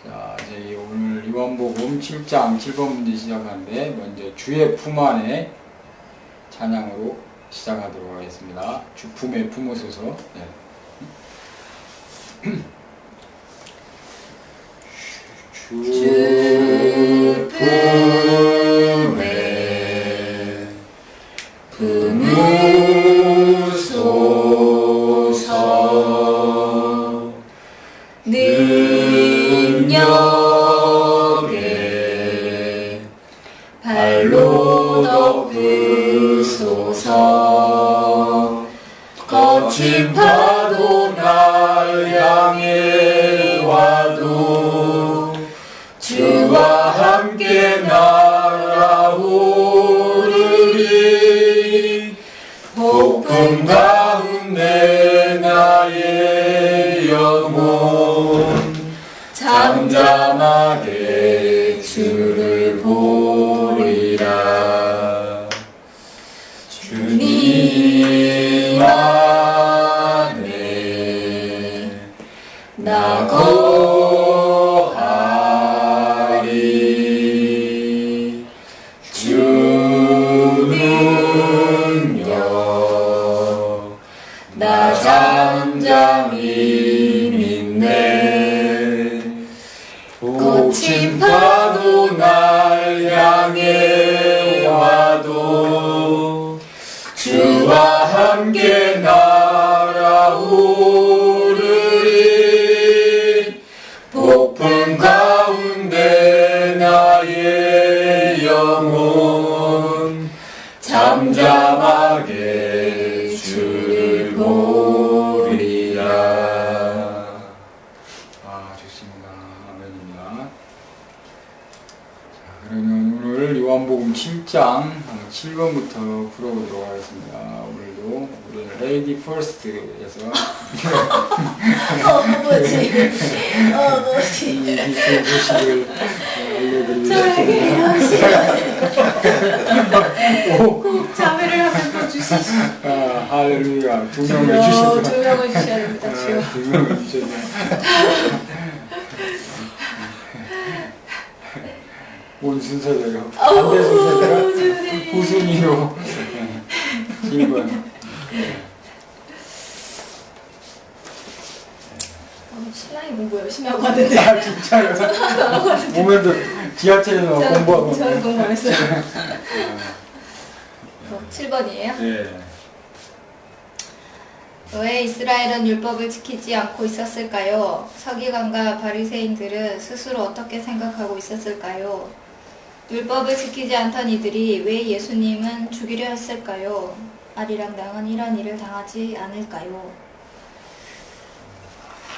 자, 저희 오늘 요한복음 7장 7번 문제 시작하는데 먼저 주의 품 안에 찬양으로 시작하도록 하겠습니다. 주 품에 품으소서. 네. 주 품에 품으소서. 능력에 발로 덮으소서. 거친 파도 날 향해 와도 주와 함께 날아오르리. 폭풍 가운데 나의 영혼 잠잠하게 주를 보리라. 주님 안에 나 거하리. 주 능력 나 잠잠히 믿네. 거친 파도 날 향해 와도 주와 함께 날아오르리. 폭풍 가운데 나의 영혼 잠잠하게 주를 보리라. 아, 좋습니다. 아멘입니다. 자, 그러면 오늘 요한복음 7장 7번부터 풀어보도록 하겠습니다. 오늘도 우리는 레이디 퍼스트에서 뭐지? 이 소식을 알려드리고 저에게 싶습니다. 꼭 자매를 한 명 더 주시죠. 아, 할렐루야. 두 명을 주신다. 두 명을 주셔야 됩니다. 주여. 두 명을 주셨네. 온 순서대로. 반대 순서대로. 주님. 후순위로. 1번. 신랑이 공부 열심히 하고 왔는데. 아, 진짜요? 오늘도 지하철에서 공부하고. 저는 공부 안 했어요. 7번이에요? 네. 왜 이스라엘은 율법을 지키지 않고 있었을까요? 서기관과 바리새인들은 스스로 어떻게 생각하고 있었을까요? 율법을 지키지 않던 이들이 왜 예수님은 죽이려 했을까요? 아리랑당은 이런 일을 당하지 않을까요?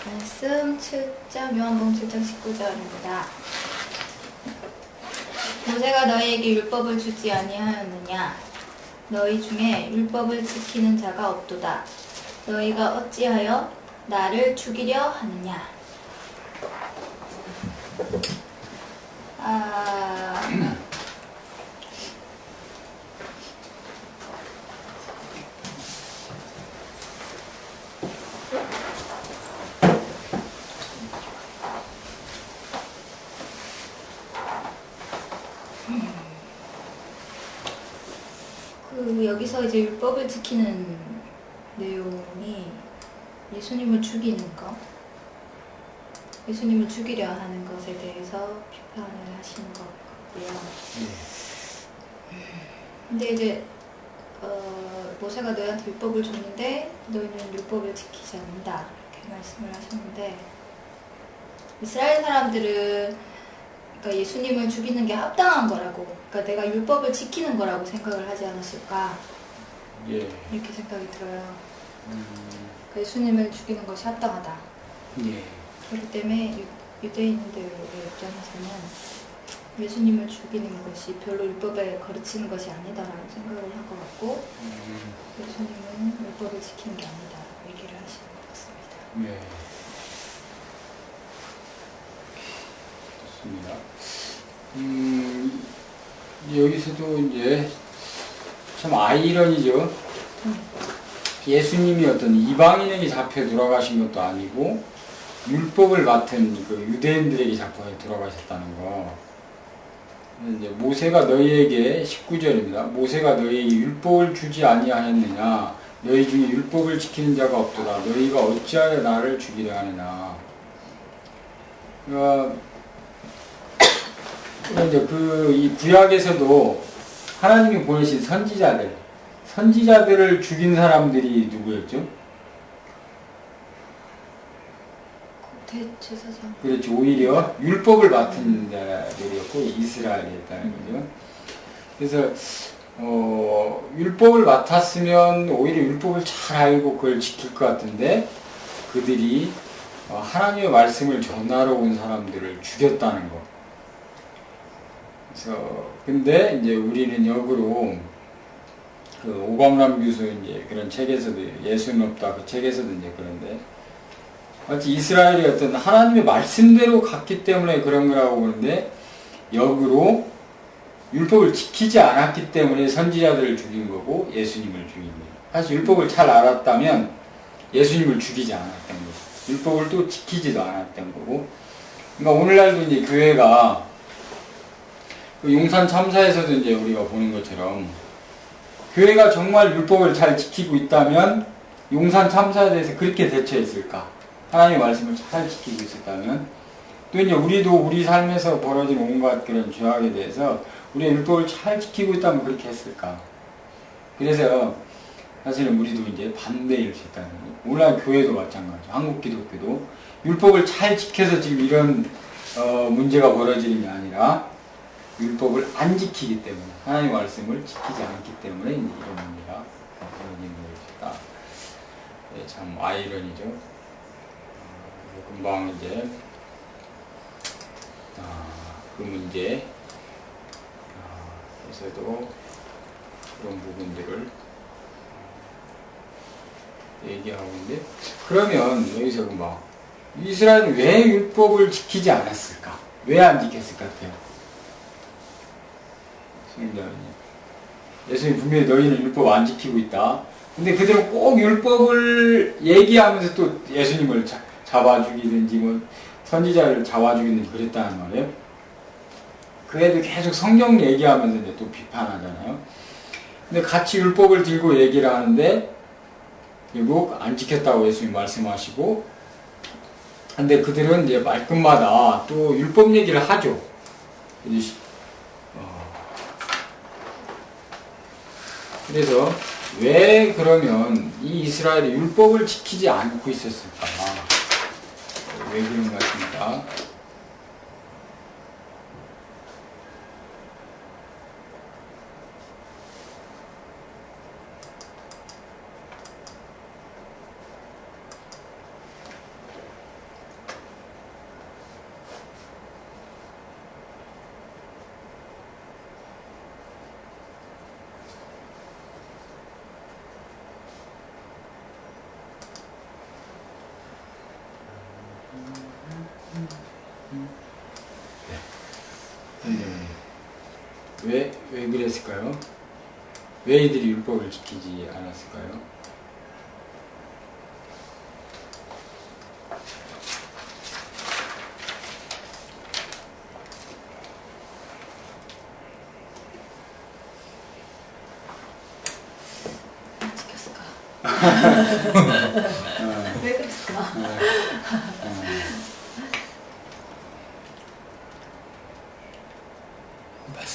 말씀 7장 요한복음 7장 19절입니다. 모세가 너희에게 율법을 주지 아니하였느냐? 너희 중에 율법을 지키는 자가 없도다. 너희가 어찌하여 나를 죽이려 하느냐? 여기서 이제 율법을 지키는 내용이 예수님을 죽이는 것, 예수님을 죽이려 하는 것에 대해서 비판을 하시는 것 같고요. 근데 이제 모세가 너희한테 율법을 줬는데 너희는 율법을 지키지 않는다 이렇게 말씀을 하셨는데, 이스라엘 사람들은 그러니까 예수님을 죽이는 게 합당한 거라고, 그러니까 내가 율법을 지키는 거라고 생각을 하지 않았을까, 예. 이렇게 생각이 들어요. 그러니까 예수님을 죽이는 것이 합당하다. 예. 그렇기 때문에 유대인들의 입장에서는 예수님을 죽이는 것이 별로 율법에 거르치는 것이 아니다라는 생각을 할 것 같고, 예수님은 율법을 지키는 게 아니다 얘기를 하시는 것 같습니다. 네. 좋습니다. 여기서도 이제 참 아이러니죠. 예수님이 어떤 이방인에게 잡혀 돌아가신 것도 아니고 율법을 맡은 그 유대인들에게 자꾸 돌아가셨다는 거. 이제 모세가 너희에게 19절입니다. 모세가 너희에게 율법을 주지 아니하였느냐? 너희 중에 율법을 지키는 자가 없도다. 너희가 어찌하여 나를 죽이려 하느냐? 이제 이 구약에서도 하나님이 보내신 선지자들을 죽인 사람들이 누구였죠? 대제사장. 그렇지. 오히려 율법을 맡은 자들이었고 이스라엘이었다는 거죠. 그래서 율법을 맡았으면 오히려 율법을 잘 알고 그걸 지킬 것 같은데 그들이 하나님의 말씀을 전하러 온 사람들을 죽였다는 거. 그래서 근데 이제 우리는 역으로 그 오광람 교수 이제 그런 책에서도 예수는 없다 그 책에서도 이제 그런데 마치 이스라엘이 어떤 하나님의 말씀대로 갔기 때문에 그런 거라고 보는데 역으로 율법을 지키지 않았기 때문에 선지자들을 죽인 거고 예수님을 죽인 거예요. 사실 율법을 잘 알았다면 예수님을 죽이지 않았던 거죠. 율법을 또 지키지도 않았던 거고. 그러니까 오늘날도 이제 교회가 그 용산 참사에서도 이제 우리가 보는 것처럼 교회가 정말 율법을 잘 지키고 있다면 용산 참사에 대해서 그렇게 대처했을까? 하나님의 말씀을 잘 지키고 있었다면 또 이제 우리도 우리 삶에서 벌어진 온갖 그런 죄악에 대해서 우리의 율법을 잘 지키고 있다면 그렇게 했을까? 그래서 사실은 우리도 이제 반대일 수 있다는 거예요. 오늘날 교회도 마찬가지죠. 한국 기독교도 율법을 잘 지켜서 지금 이런 문제가 벌어지는 게 아니라 율법을 안 지키기 때문에 하나님의 말씀을 지키지 않기 때문에 이제 이런 문제가 벌어지는 것이다. 네, 참 아이러니죠. 금방 이제 그 문제에서도 그런 부분들을 얘기하고 있는데 그러면 여기서 금방 이스라엘은 왜 율법을 지키지 않았을까? 왜 안 지켰을 것 같아요? 예수님 분명히 너희는 율법 안 지키고 있다. 근데 그들은 꼭 율법을 얘기하면서 또 예수님을 잡아 죽이든지 뭐 선지자를 잡아 죽이든지 그랬다는 말이에요. 그 애들 계속 성경 얘기하면서 이제 또 비판하잖아요. 근데 같이 율법을 들고 얘기를 하는데 결국 안 지켰다고 예수님 말씀하시고 근데 그들은 이제 말끝마다 또 율법 얘기를 하죠. 그래서 왜 그러면 이 이스라엘이 율법을 지키지 않고 있었을까? 왜 그런 것 같습니까? 왜 그랬을까요? 왜 이들이 율법을 지키지 않았을까요? 안 지켰을까? 왜 그랬을까?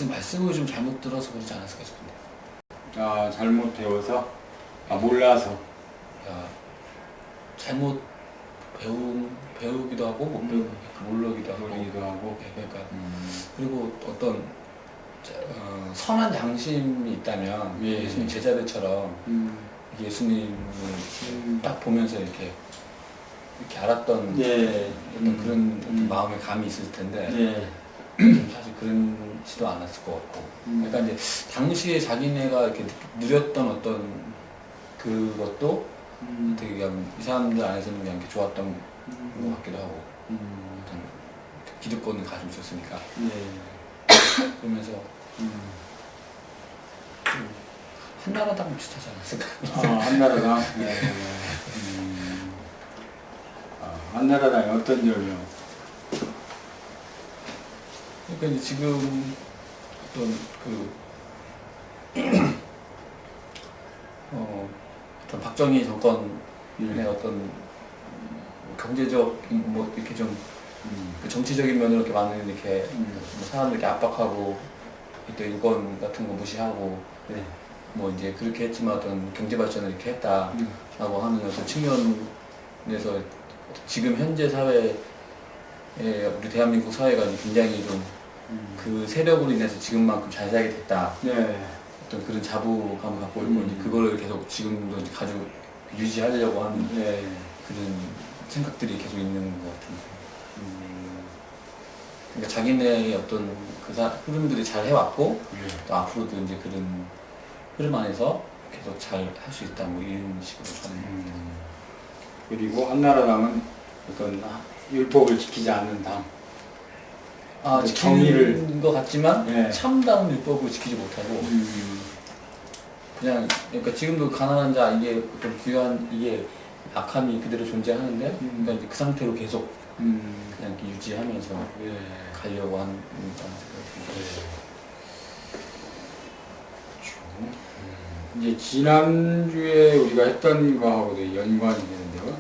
말씀을 좀 잘못 들어서 그러지 않았을까 싶은데. 잘못 배워서? 몰라서? 잘못 배우기도 하고, 못 배우기도 하고. 모르기도 하고. 네, 그러니까. 그리고 어떤, 선한 양심이 있다면, 예. 예수님 제자들처럼, 예수님을 딱 보면서 이렇게 알았던, 예. 어떤 그런 어떤 마음의 감이 있을 텐데, 예. 사실 그런지도 않았을 것 같고. 그러니까 이제 당시에 자기네가 이렇게 누렸던 어떤 그것도 되게 그냥 이 사람들 안에서는 그냥 이렇게 좋았던 것 같기도 하고. 어떤 기득권을 가지고 있었으니까. 예. 그러면서 한나라당 비슷하지 않았을까? 한나라당? 네. 한나라당이 어떤 점이요? 그러니까 이제 지금 어떤 어떤 박정희 정권의 어떤 경제적 뭐 이렇게 좀 그 정치적인 면으로 이렇게 많은 이렇게 뭐 사람들 이렇게 압박하고 또 인권 같은 거 무시하고 네. 뭐 이제 그렇게 했지만 어떤 경제 발전을 이렇게 했다라고 하는 어떤 측면에서 지금 현재 사회에 우리 대한민국 사회가 이제 굉장히 좀 그 세력으로 인해서 지금만큼 잘 살게 됐다. 네. 어떤 그런 자부감을 갖고 있고 이제 그거를 계속 지금도 이제 가지고 유지하려고 하는 네. 그런 생각들이 계속 있는 것 같은데. 그러니까 자기네의 어떤 그 흐름들이 잘 해왔고 또 앞으로도 이제 그런 흐름 안에서 계속 잘 할 수 있다 뭐 이런 식으로 저는 그리고 한나라당은 어떤 율법을 지키지 않는 당. 지키는 것 같지만 네. 참다운 율법을 지키지 못하고 그냥 그러니까 지금도 가난한 자 이게 좀 부유한 이게 악함이 그대로 존재하는데 그러니까 이제 그 상태로 계속 그냥 이렇게 유지하면서 가려고 하는 그런 생각이 이제 지난주에 우리가 했던 거하고도 연관이 되는데요.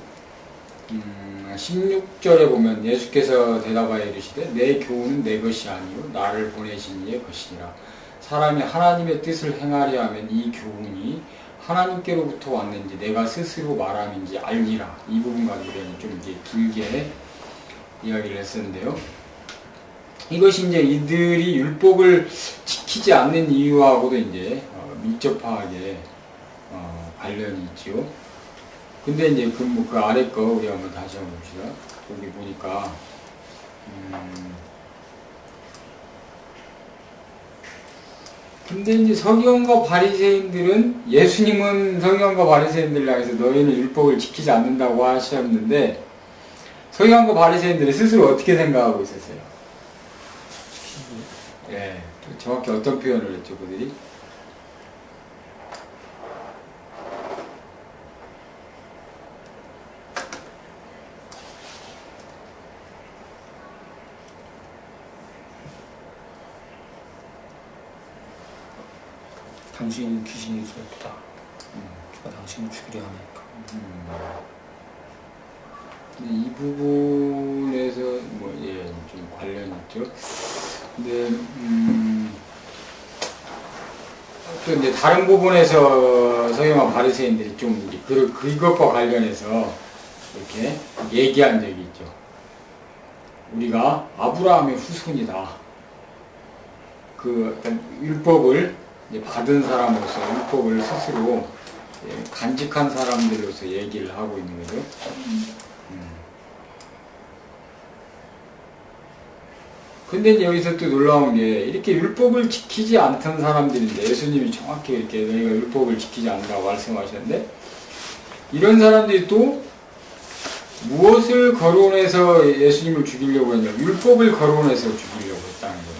16절에 보면 예수께서 대답하여 이르시되 내 교훈은 내 것이 아니요 나를 보내신 이의 것이니라. 사람이 하나님의 뜻을 행하려 하면 이 교훈이 하나님께로부터 왔는지 내가 스스로 말함인지 알리라. 이 부분 가지고 좀 이제 길게 이야기를 했었는데요. 이것이 이제 이들이 율법을 지키지 않는 이유하고도 이제 밀접하게 관련이 있죠. 근데 이제 그 아래 거 우리 한번 다시 한번 봅시다. 여기 보니까 근데 이제 서기관과 바리새인들은 예수님은 서기관과 바리새인들을 향해서 너희는 율법을 지키지 않는다고 하셨는데 서기관과 바리새인들은 스스로 어떻게 생각하고 있었어요? 예, 정확히 어떤 표현을 했죠, 그들이? 당신은 귀신이 있었다. 누가 당신을 죽이려 하니까. 이 부분에서 좀 관련이 있죠. 근데 또 이제 다른 부분에서 서기관 바리새인들이 좀 그것과 관련해서 이렇게 얘기한 적이 있죠. 우리가 아브라함의 후손이다. 그 어떤 율법을 이제 받은 사람으로서 율법을 스스로 간직한 사람들로서 얘기를 하고 있는 거죠. 근데 이제 여기서 또 놀라운 게 이렇게 율법을 지키지 않던 사람들인데 예수님이 정확히 이렇게 너희가 율법을 지키지 않는다고 말씀하셨는데 이런 사람들이 또 무엇을 거론해서 예수님을 죽이려고 했냐? 율법을 거론해서 죽이려고 했다는 거죠.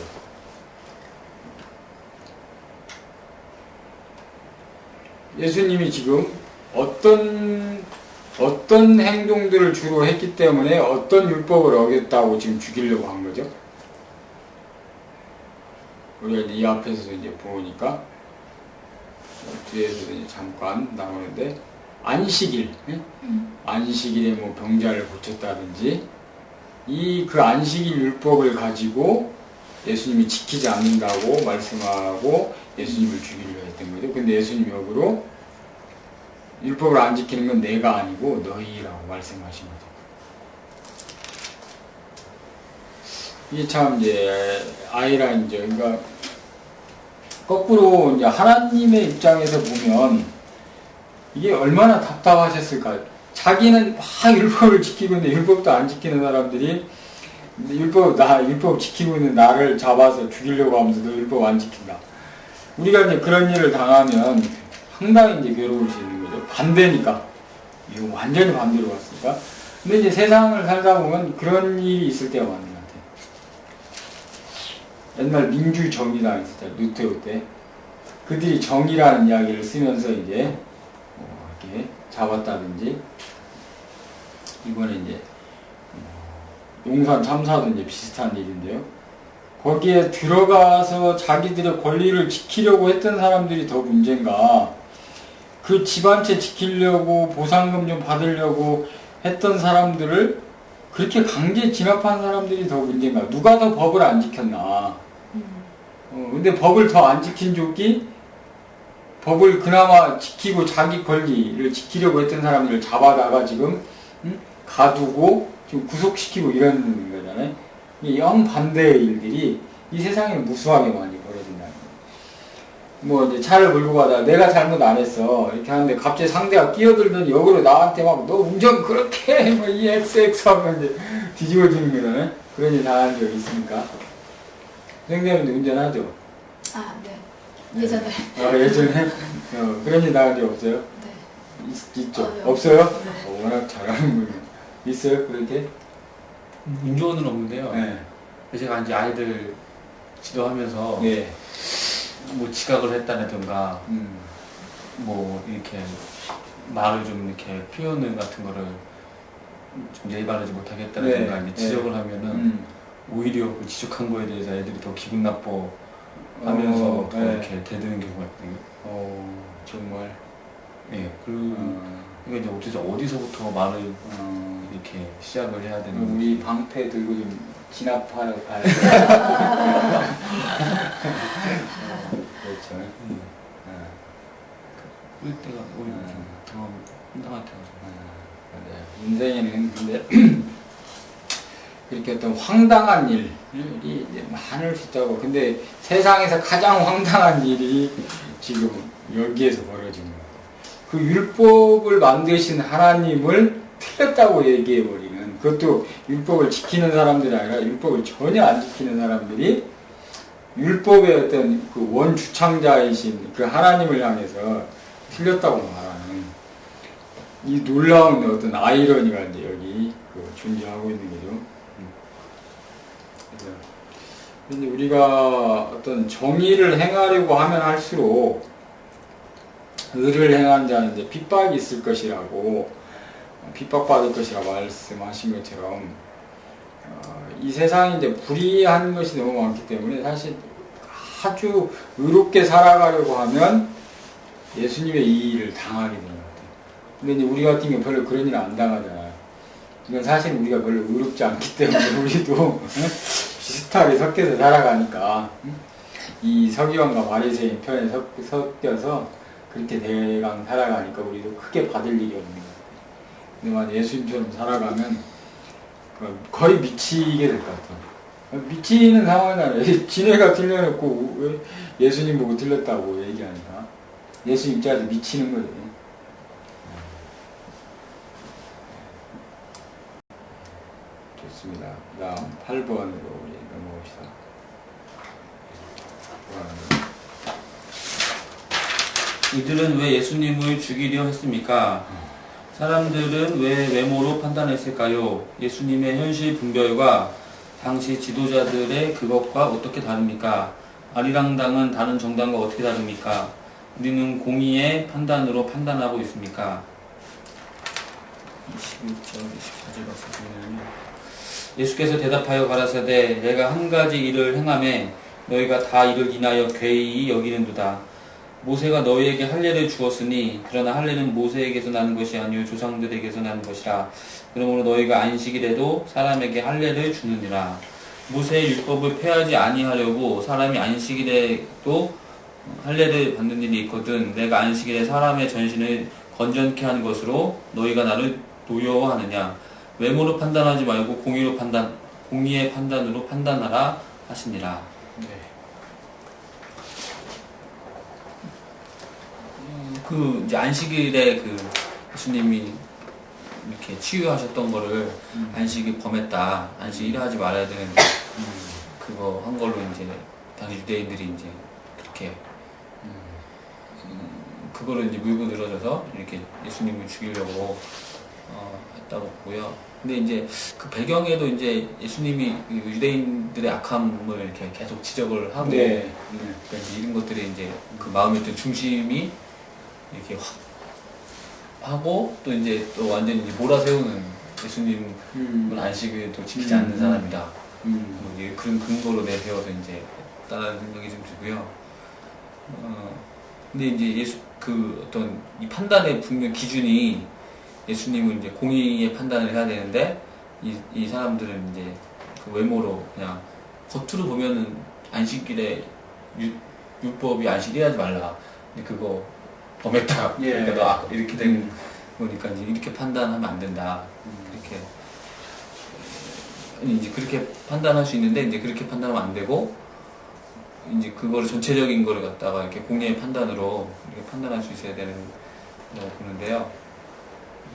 예수님이 지금 어떤 행동들을 주로 했기 때문에 어떤 율법을 어겼다고 지금 죽이려고 한 거죠? 우리가 이제 이 앞에서 이제 보니까 뒤에서도 이제 잠깐 나오는데 안식일, 안식일에 뭐 병자를 고쳤다든지 그 안식일 율법을 가지고 예수님이 지키지 않는다고 말씀하고 예수님을 죽이려 했던 거죠. 근데 예수님이 역으로 율법을 안 지키는 건 내가 아니고 너희라고 말씀하신 거죠. 이게 참 이제 아이러니죠. 그러니까 거꾸로 이제 하나님의 입장에서 보면 이게 얼마나 답답하셨을까. 자기는 막 율법을 지키고 있는데 율법도 안 지키는 사람들이 율법 지키고 있는 나를 잡아서 죽이려고 하면서 너 율법 안 지킨다. 우리가 이제 그런 일을 당하면 상당히 이제 괴로울 수 있는 거죠. 반대니까. 이거 완전히 반대로 갔으니까. 근데 이제 세상을 살다 보면 그런 일이 있을 때가 많은 것 같아요. 옛날 민주정의당 있었잖아요. 루테오 때. 그들이 정의라는 이야기를 쓰면서 이제 이렇게 잡았다든지 이번에 이제 용산 참사도 이제 비슷한 일인데요. 거기에 들어가서 자기들의 권리를 지키려고 했던 사람들이 더 문제인가, 그 집 한 채 지키려고 보상금 좀 받으려고 했던 사람들을 그렇게 강제 진압한 사람들이 더 문제인가, 누가 더 법을 안 지켰나. 근데 법을 더 안 지킨 쪽이 법을 그나마 지키고 자기 권리를 지키려고 했던 사람들을 잡아다가 지금 가두고 지금 구속시키고 이런 거잖아요. 이 영반대의 일들이 이 세상에 무수하게 많이 벌어진다는 거예요. 뭐 이제 차를 몰고 가다가 내가 잘못 안 했어 이렇게 하는데 갑자기 상대가 끼어들더니 역으로 나한테 막 너 운전 그렇게 해 뭐 이 XX 하면 이제 뒤집어지는 거잖아요. 그런 일 당한 적 있습니까? 선생님도 운전하죠? 아, 네. 예전에. 예전에? 그런 일 당한 적 없어요? 네. 있죠? 네. 없어요? 네. 워낙 잘하는군요. 있어요? 그렇게? 운전은 없는데요. 네. 제가 이제 아이들 지도하면서 네. 뭐 지각을 했다든가 뭐 이렇게 말을 좀 이렇게 표현을 같은 거를 좀 예의 바르지 못하겠다든가 네. 이제 지적을 하면은 오히려 그 지적한 거에 대해서 애들이 더 기분 나빠 하면서 더 네. 이렇게 대드는 경우가 있거든요. 정말. 예, 그러니까 이제 어디서부터 말을 이렇게 시작을 해야 되는 건지. 우리 방패 들고 좀 진압하러 가야 돼. 그렇죠. 그럴 때가 오히려 좀 더 황당하게 하죠. 맞아요. 인생에는 근데 그렇게 어떤 황당한 일이 이제 많을 수 있다고. 근데 세상에서 가장 황당한 일이 지금 여기에서 벌어진 거예요. 그 율법을 만드신 하나님을 틀렸다고 얘기해버리는, 그것도 율법을 지키는 사람들이 아니라 율법을 전혀 안 지키는 사람들이 율법의 어떤 그 원주창자이신 그 하나님을 향해서 틀렸다고 말하는 이 놀라운 어떤 아이러니가 이제 여기 그 존재하고 있는 거죠. 그래서 근데 우리가 어떤 정의를 행하려고 하면 할수록 의를 행한 자는 이제 핍박이 있을 것이라고, 핍박받을 것이라고 말씀하신 것처럼 이 세상이 이제 불의한 것이 너무 많기 때문에 사실 아주 의롭게 살아가려고 하면 예수님의 이 일을 당하게 되는 것 같아요. 근데 이제 우리 같은 경우 별로 그런 일 안 당하잖아요. 이건 사실 우리가 별로 의롭지 않기 때문에 우리도 비슷하게 섞여서 살아가니까 이 서기관과 바리새인 편에 섞여서 그렇게 대강 살아가니까 우리도 크게 받을 일이 없는 것 같아요. 근데 만약 예수님처럼 살아가면 거의 미치게 될 것 같아요. 미치는 상황은 아니에요. 지네가 틀려놓고 왜 예수님 보고 틀렸다고 얘기하니까 예수 입장에서 미치는 거죠. 좋습니다. 그 다음 8번으로 우리 넘어갑시다. 이들은 왜 예수님을 죽이려 했습니까? 사람들은 왜 외모로 판단했을까요? 예수님의 현실 분별과 당시 지도자들의 그것과 어떻게 다릅니까? 아리랑당은 다른 정당과 어떻게 다릅니까? 우리는 공의의 판단으로 판단하고 있습니까? 21절, 24절 말씀 보면요. 예수께서 대답하여 가라사대 내가 한 가지 일을 행하매 너희가 다 이를 인하여 괴이히 여기는도다. 모세가 너희에게 할례를 주었으니 그러나 할례는 모세에게서 나는 것이 아니요 조상들에게서 나는 것이라. 그러므로 너희가 안식일에도 사람에게 할례를 주느니라. 모세의 율법을 폐하지 아니하려고 사람이 안식일에도 할례를 받는 일이 있거든. 내가 안식일에 사람의 전신을 건전케 하는 것으로 너희가 나를 노여워하느냐. 외모로 판단하지 말고 공의의 판단으로 판단하라 하시니라. 네. 그 이제 안식일에 그 예수님이 이렇게 치유하셨던 거를 안식일 범했다. 안식 일을 하지 말아야 되는데 그거 한 걸로 이제 당시 유대인들이 이제 그렇게 그거를 이제 물고 늘어져서 이렇게 예수님을 죽이려고 했다고 보고요. 근데 이제 그 배경에도 이제 예수님이 유대인들의 악함을 이렇게 계속 지적을 하고 네. 그러니까 이제 이런 것들이 이제 그 마음의 어떤 중심이 이렇게 확 하고 또 이제 또 완전히 이제 몰아세우는 예수님은 안식일도 지키지 않는 사람이다. 뭐 이제 그런 근거로 내세워서 이제 따라하는 생각이 좀 들고요. 근데 이제 그 어떤 이 판단의 분명 기준이 예수님은 이제 공의의 판단을 해야 되는데 이 사람들은 이제 그 외모로 그냥 겉으로 보면은 안식일에 율법이 안식일 해야지 말라. 근데 그거 범했다. 예. 그러니까 너 이렇게 된 거니까 이제 이렇게 판단하면 안 된다. 이제 그렇게 판단할 수 있는데 이제 그렇게 판단하면 안 되고 이제 그거를 전체적인 거를 갖다가 이렇게 공의의 판단으로 이렇게 판단할 수 있어야 되는 거라고 보는데요.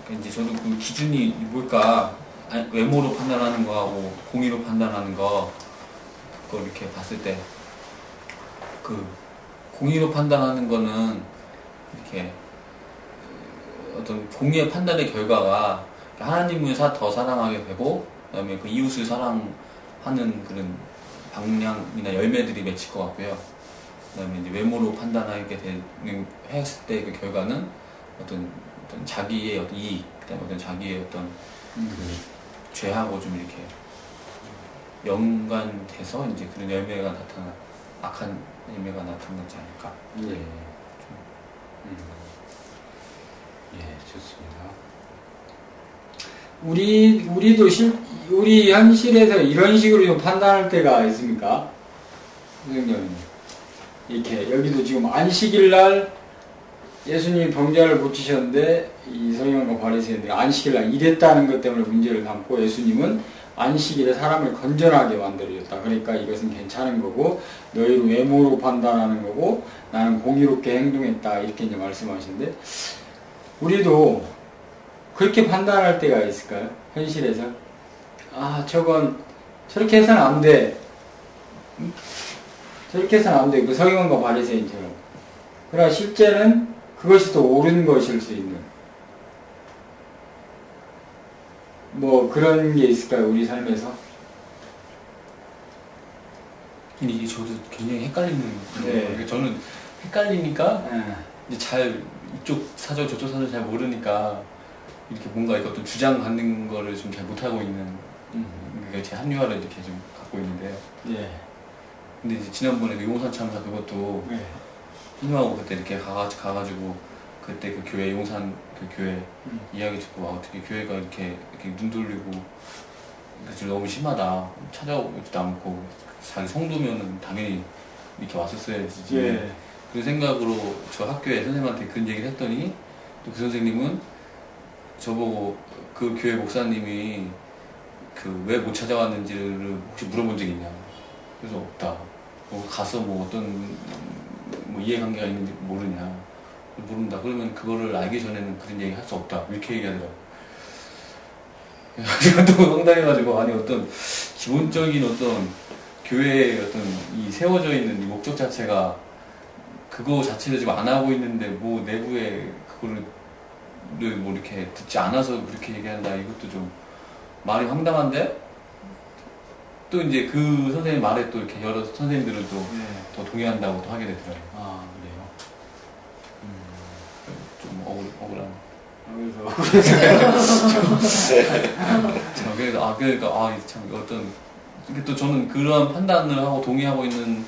그러니까 이제 저도 그 기준이 뭘까 외모로 판단하는 거하고 공의로 판단하는 거 그걸 이렇게 봤을 때 그 공의로 판단하는 거는 이렇게 어떤 공의의 판단의 결과가 하나님을 더 사랑하게 되고 그다음에 그 이웃을 사랑하는 그런 방향이나 열매들이 맺힐 것 같고요. 그다음에 이제 외모로 판단하게 되는 했을 때 그 결과는 어떤 자기의 어떤 이익, 그다음에 어떤 자기의 어떤 그 죄하고 좀 이렇게 연관돼서 이제 그런 열매가 악한 열매가 나타나지 않을까. 예. 예, 좋습니다. 우리도 우리 현실에서 이런 식으로 좀 판단할 때가 있습니까? 선생님, 이렇게, 여기도 지금 안식일 날 예수님이 병자를 고치셨는데, 이 서기관과 바리새인들이 안식일 날 이랬다는 것 때문에 문제를 삼고 예수님은 안식일에 사람을 건전하게 만들어줬다. 그러니까 이것은 괜찮은 거고, 너희를 외모로 판단하는 거고, 나는 공의롭게 행동했다. 이렇게 이제 말씀하시는데, 우리도 그렇게 판단할 때가 있을까요? 현실에서. 아, 저건 저렇게 해서는 안 돼. 저렇게 해서는 안 돼. 그 서기관과 바리새인처럼. 그러나 실제는 그것이 또 옳은 것일 수 있는. 뭐 그런 게 있을까요? 우리 삶에서. 근데 이게 저도 굉장히 헷갈리는 네. 거예요. 저는 헷갈리니까 네. 이제 잘 이쪽 사정 저쪽 사정 잘 모르니까 이렇게 뭔가 이것도 주장받는 거를 좀 잘 못하고 있는 그게 제 합리화를 이렇게 좀 갖고 있는데요. 예. 근데 이제 지난번에 그 용산 참사 그것도 네. 형님하고 그때 이렇게 가가지고 그때 그 교회 용산 그 교회 이야기 듣고 어떻게 교회가 이렇게 눈 돌리고 좀 너무 심하다 찾아오지도 않고 자기 성도면은 당연히 이렇게 왔었어야지. 예. 그 생각으로 저 학교에 선생님한테 그런 얘기를 했더니 또 그 선생님은 저보고 그 교회 목사님이 그 왜 못 찾아왔는지를 혹시 물어본 적 있냐. 그래서 없다. 뭐 가서 뭐 어떤 뭐 이해관계가 있는지 모르냐. 모른다. 그러면 그거를 알기 전에는 그런 얘기 할 수 없다. 이렇게 얘기하더라고. 제가 또 황당해가지고 아니 어떤 기본적인 어떤 교회의 어떤 이 세워져 있는 이 목적 자체가 그거 자체를 지금 안 하고 있는데 뭐 내부에 그거를 뭐 이렇게 듣지 않아서 그렇게 얘기한다. 이것도 좀 말이 황당한데 또 이제 그 선생님 말에 또 이렇게 여러 선생님들은 또 더 동의한다고 또 하게 되더라고요. 아, 그래요? 좀 억울한. 그래서 참 어떤 이게 또 저는 그런 판단을 하고 동의하고 있는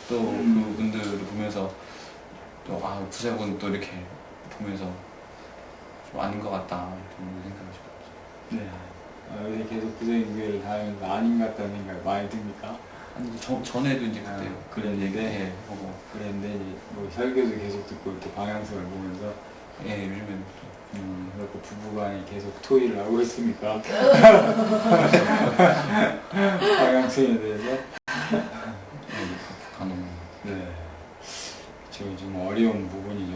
또 그분들을 보면서 또 부사역은 또 이렇게 보면서 좀 아닌 것 같다 이런 생각이 네. 요새 계속 부정인 교회를 다니면서 아닌 것 같다는 생각이 많이 듭니까? 아니 전에도 이제 그때 그런 얘기 하고 그랬는데 이제 뭐 설교도 계속 듣고 이렇게 방향성을 보면서 요즘엔 그렇고 부부간에 계속 토의를 하고 있습니까? 방향성에 대해서 간혹 네. 좀 어려운 부분이죠.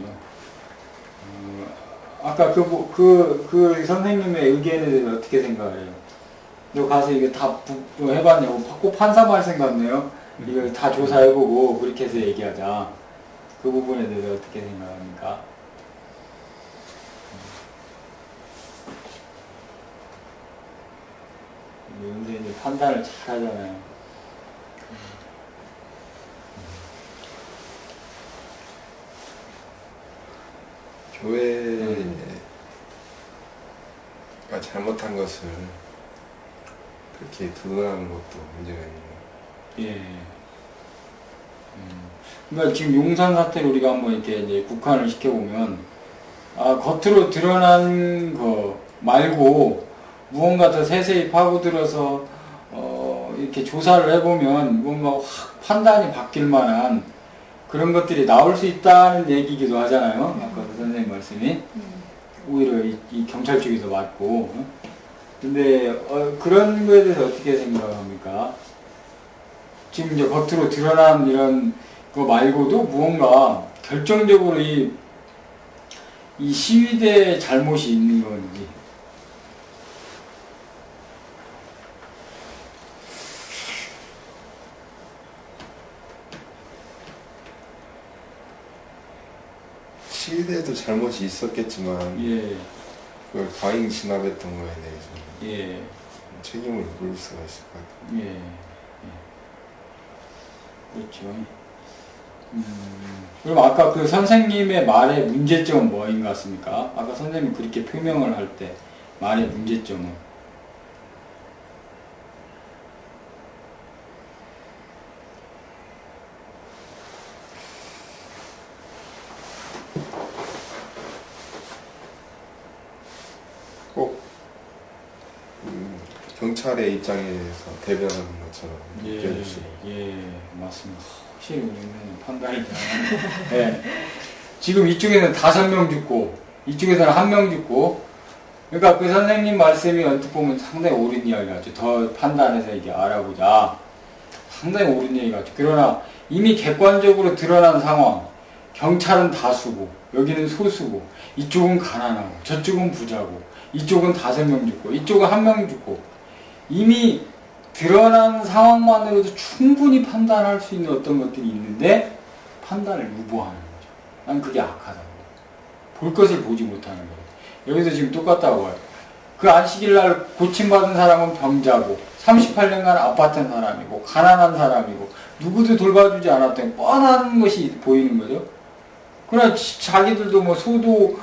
아까 그 선생님의 의견에 대해서 어떻게 생각해요? 너 가서 이거 다 해봤냐고, 꼭 판사할 생각 같네요. 이거 다 조사해보고 그렇게 해서 얘기하자. 그 부분에 대해서 어떻게 생각합니까? 요새 이제 판단을 잘 하잖아요. 교회 그러니까 잘못한 것을 그렇게 드러나는 것도 문제가 있는 예. 그러니까 지금 용산 사태를 우리가 한번 이렇게 이제 국한을 시켜보면, 겉으로 드러난 거 말고 무언가 더 세세히 파고들어서, 이렇게 조사를 해보면 뭔가 확 판단이 바뀔 만한 그런 것들이 나올 수 있다는 얘기이기도 하잖아요. 아까 그 선생님 말씀이. 오히려 이 경찰 쪽에서 맞고. 근데, 그런 거에 대해서 어떻게 생각합니까? 지금 이제 겉으로 드러난 이런 거 말고도 무언가 결정적으로 이 시위대의 잘못이 있는 건지. 시위대에도 잘못이 있었겠지만 예, 그걸 과잉 진압했던 거에 대해서 예, 책임을 물을 수가 있을 것 같아요. 예, 그렇죠. 그럼 아까 그 선생님의 말의 문제점은 뭐인 것 같습니까? 아까 선생님이 그렇게 표명을 할 때 말의 문제점은? 꼭 경찰의 입장에서 대변하는 것처럼 느껴질 수 예, 맞습니다. 확실히 우리는 판단이 잘하네. 예. 지금 이쪽에는 5명 죽고, 이쪽에서는 1명 죽고, 그러니까 그 선생님 말씀이 언뜻 보면 상당히 옳은 이야기 같죠. 더 판단해서 이게 알아보자. 상당히 옳은 얘기 같죠. 그러나 이미 객관적으로 드러난 상황, 경찰은 다수고, 여기는 소수고, 이쪽은 가난하고, 저쪽은 부자고, 이쪽은 5명 죽고, 이쪽은 1명 죽고, 이미 드러난 상황만으로도 충분히 판단할 수 있는 어떤 것들이 있는데 판단을 유보하는 거죠. 난 그게 악하다고. 볼 것을 보지 못하는 거예요. 여기서 지금 똑같다고 해요. 그 안식일날 고침받은 사람은 병자고 38년간 아팠던 사람이고 가난한 사람이고 누구도 돌봐주지 않았던 뻔한 것이 보이는 거죠. 그러나 자기들도 뭐 소도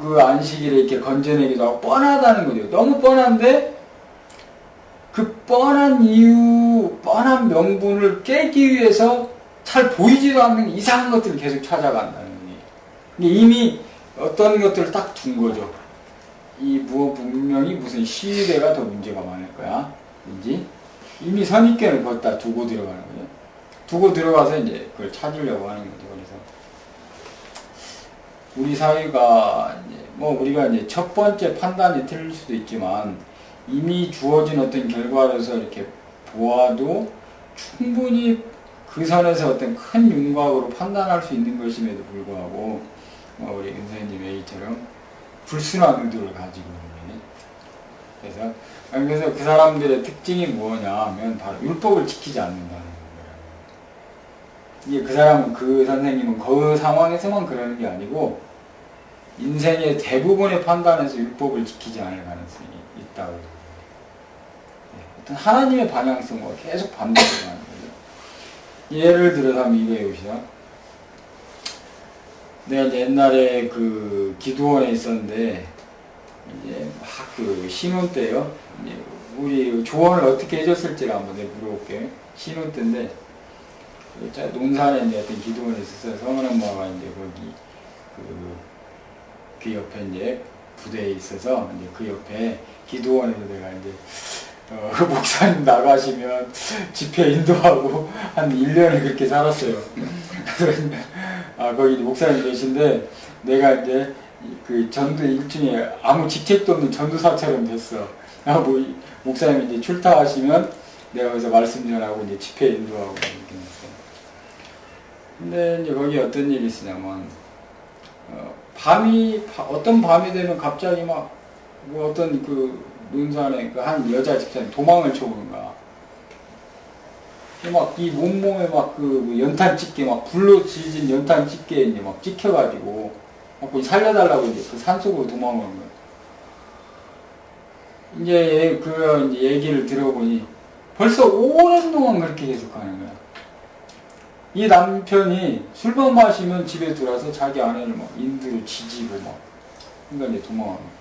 그 안식일에 이렇게 건져내기도 하고 뻔하다는 거죠. 너무 뻔한데 그 뻔한 이유, 뻔한 명분을 깨기 위해서 잘 보이지도 않는 이상한 것들을 계속 찾아간다는 거예요. 이미 어떤 것들을 딱 둔 거죠. 이 분명히 무슨 시위대가 더 문제가 많을 거야. 왠지 이미 선입견을 걷다 두고 들어가는 거죠. 두고 들어가서 이제 그걸 찾으려고 하는 거죠. 그래서 우리 사회가 이제 뭐 우리가 이제 첫 번째 판단이 틀릴 수도 있지만 이미 주어진 어떤 결과로서 이렇게 보아도 충분히 그 선에서 어떤 큰 윤곽으로 판단할 수 있는 것임에도 불구하고 우리 은사님 얘기처럼 불순한 의도를 가지고 있는 거예요. 그래서 그 사람들의 특징이 뭐냐 하면 바로 율법을 지키지 않는다는 거예요. 이게 그 사람은 그 선생님은 그 상황에서만 그러는 게 아니고 인생의 대부분의 판단에서 율법을 지키지 않을 가능성이 있다고 해요. 어떤 하나님의 방향성과 계속 반대로 가는 거죠. 예를 들어서 한번 이거 해봅시다. 내가 이제 옛날에 그 기도원에 있었는데, 이제 막 그 신혼 때요. 이제 우리 조언을 어떻게 해줬을지를 한번 내가 물어볼게요. 신혼 때인데, 논산에 이제 어떤 기도원에 있어서 성은 엄마가 이제 거기 그 옆에 이제 부대에 있어서 이제 그 옆에 기도원에서 내가 이제 그 목사님 나가시면 집회 인도하고 한 1년을 그렇게 살았어요. 거기 목사님 계신데 내가 이제 그 전도 일중에 아무 직책도 없는 전도사처럼 됐어. 뭐 목사님이 이제 출타하시면 내가 거기서 말씀 전하고 이제 집회 인도하고 이렇게 했어요. 근데 이제 거기 어떤 일이 있으냐면 어떤 밤이 되면 갑자기 막 뭐 어떤 그 논산에 그 한 여자 집사님 도망을 쳐오는 거야. 막 이 몸몸에 막 그 연탄 집게 막 불로 지진 연탄 집게에 이제 막 찍혀가지고 막 살려달라고 이제 그 산속으로 도망오는 거야. 이제 그 이제 얘기를 들어보니 벌써 오랜 동안 그렇게 계속하는 거야. 이 남편이 술만 마시면 집에 들어와서 자기 아내를 막 인두로 지지고 막 그러니까 이제 도망하는 거야.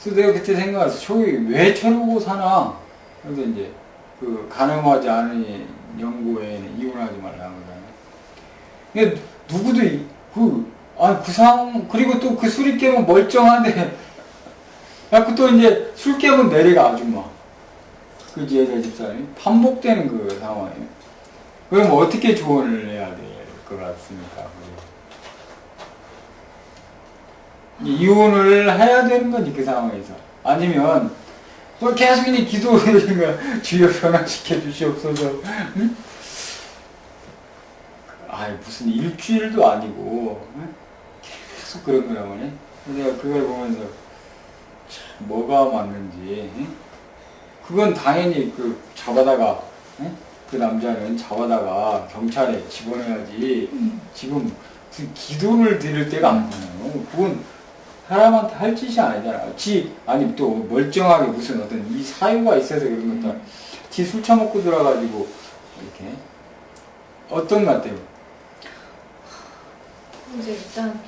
그래서 내가 그때 생각했어. 저기 왜 저러고 사나? 그래서 이제 그 가늠하지 않은 영구에는 이혼하지 말라는 거잖아요. 그러니까 누구도 그리고 또 그 술이 깨면 멀쩡한데, 자꾸 또 이제 술 깨면 내려가, 아줌마. 그 여자 집사람이. 반복되는 그 상황이에요. 그럼 어떻게 조언을 해야 될 것 같습니까? 이혼을 해야 되는 거지, 그 상황에서. 아니면, 뭐 계속 이제 기도하는 거야. 주여 변화시켜 주시옵소서. 응? 무슨 일주일도 아니고, 응? 계속 그런 거라 보네. 내가 그걸 보면서, 참, 뭐가 맞는지, 응? 그건 당연히 잡아다가, 응? 그 남자는 잡아다가 경찰에 집어넣어야지. 지금 무슨 기도를 드릴 때가 아니잖아요. 그건 사람한테 할 짓이 아니잖아. 아니, 또 멀쩡하게 무슨 어떤 이 사유가 있어서 그런 것도 아니고, 지 술 처먹고 들어가지고, 이렇게. 어떤 것 같아요? 이제 일단,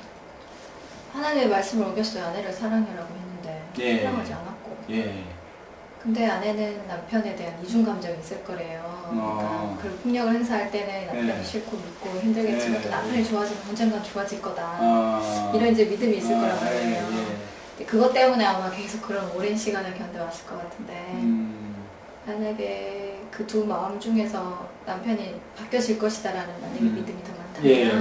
하나님의 말씀을 어겼어요. 아내를 사랑해라고 했는데, 예. 사랑하지 않았고. 예. 근데 아내는 남편에 대한 이중 감정이 있을 거래요. 그러니까 그 폭력을 행사할 때는 남편이 네. 싫고 밉고 힘들겠지만 네. 또 남편이 좋아지면 언젠간 좋아질 거다. 아. 이런 이제 믿음이 있을 거란 예, 말이에요. 예. 근데 그것 때문에 아마 계속 그런 오랜 시간을 견뎌왔을 것 같은데 만약에 그 두 마음 중에서 남편이 바뀌어질 것이다라는 만약에 믿음이 더 많다면 예.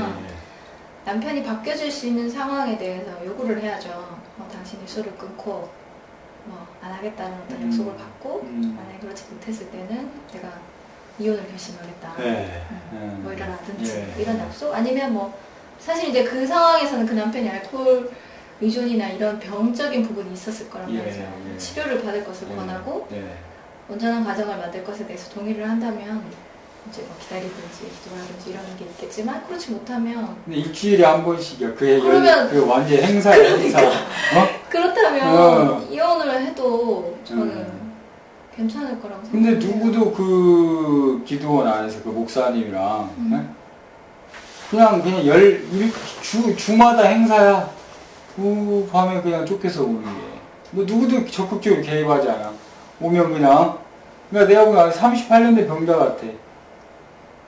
남편이 바뀌어질 수 있는 상황에 대해서 요구를 해야죠. 당신이 술을 끊고 안 하겠다는 어떤 약속을 받고 만약에 그렇지 못했을 때는 내가 이혼을 결심하겠다. 예. 뭐 일어나든지 예. 이런 약속 아니면 사실 이제 그 상황에서는 그 남편이 알코올 의존이나 이런 병적인 부분이 있었을 거란 예. 말이죠. 예. 치료를 받을 것을 권하고 예. 온전한 가정을 만들 것에 대해서 동의를 한다면 이제 기다리든지 기도를 하든지 이런 게 있겠지만 그렇지 못하면 근데 일주일에 한 번씩이야. 그러면- 그 완전 행사야, 행사. 그렇다면 이혼을 해도 저는 괜찮을 거라고 근데 생각해요. 누구도 그 기도원 안에서 그 목사님이랑 그냥 주마다 행사야. 그 밤에 그냥 쫓겨서 오는 게. 뭐 누구도 적극적으로 개입하지 않아. 오면 그러니까 내가 보기엔 38년 된 병자 같아.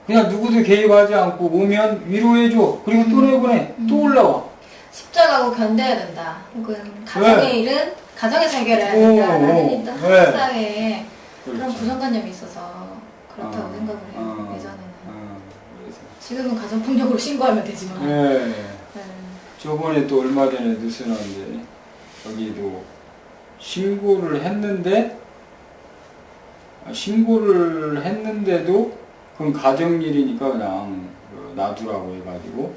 그냥 누구도 개입하지 않고 오면 위로해줘. 그리고 또 내보내. 또 올라와. 십자가고 견뎌야 된다. 혹은 가정의 일은 가정에서 해결해야 오, 된다라는 오. 일단 네. 한국 사회에 그런 그렇죠. 고정관념이 있어서 그렇다고 어, 생각을 해요. 어, 예전에는. 그래서. 지금은 가정폭력으로 신고하면 되지만. 네. 네. 저번에 또 얼마 전에 뉴스 나왔는데 여기도 신고를 했는데도 그건 가정일이니까 그냥 놔두라고 해가지고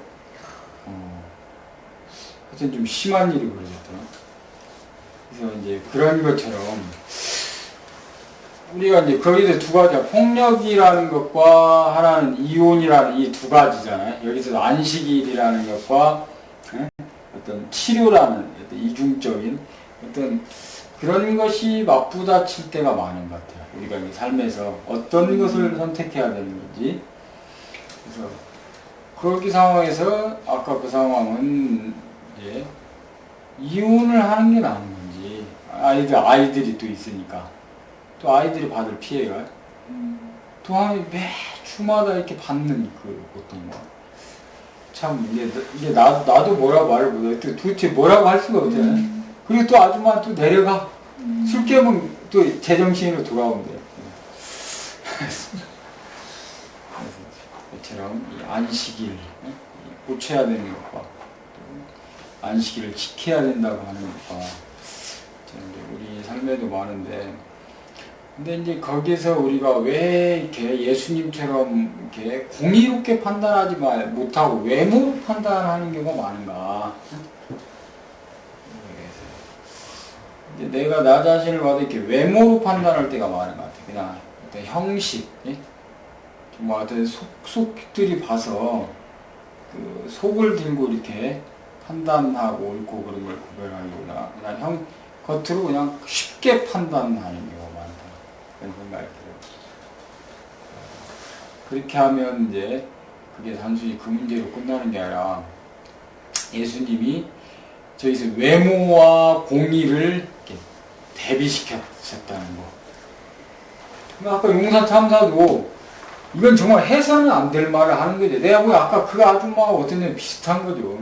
하여튼 좀 심한 일이 벌어졌더라. 그래서 이제 그런 것처럼 우리가 이제 거기서 두 가지야. 폭력이라는 것과 하나는 이혼이라는 이 두 가지잖아요. 여기서 안식일이라는 것과 어떤 치료라는 어떤 이중적인 어떤 그런 것이 맞부딪힐 때가 많은 것 같아요. 우리가 이 삶에서 어떤 것을 선택해야 되는 건지. 그래서 그렇게 상황에서 아까 그 상황은 이제 이혼을 하는 게 나은 건지 아이들이 또 있으니까 또 아이들이 받을 피해가 또 매주마다 이렇게 받는 그 고통과 참 이게 나도 뭐라고 말을 못해. 도대체 뭐라고 할 수가 없잖아요. 그리고 또 아줌마 또 내려가 술 깨면 또 제정신으로 돌아온대요. 그래서 이처럼 이 안식일 고쳐야 되는 것과 또 안식일을 지켜야 된다고 하는 것과 우리 삶에도 많은데 근데 이제 거기서 우리가 왜 이렇게 예수님처럼 이렇게 공의롭게 판단하지 못하고 외모로 판단하는 경우가 많은가? 이제 내가 나 자신을 봐도 이렇게 외모로 판단할 때가 많은 것 같아. 그냥 어떤 형식, 정말 어떤 속들이 봐서 그 속을 들고 이렇게 판단하고 옳고 그런 걸 구별하기보다 그냥 겉으로 그냥 쉽게 판단하는 경우가 많다. 그런 생각이 들어요. 그렇게 하면 이제 그게 단순히 그 문제로 끝나는 게 아니라 예수님이 저기서 외모와 공의를 이렇게 대비시켰었다는 거. 아까 용산 참사도 이건 정말 해서는 안 될 말을 하는 거죠. 내가 보기 아까 그 아줌마가 어떤 점 비슷한 거죠.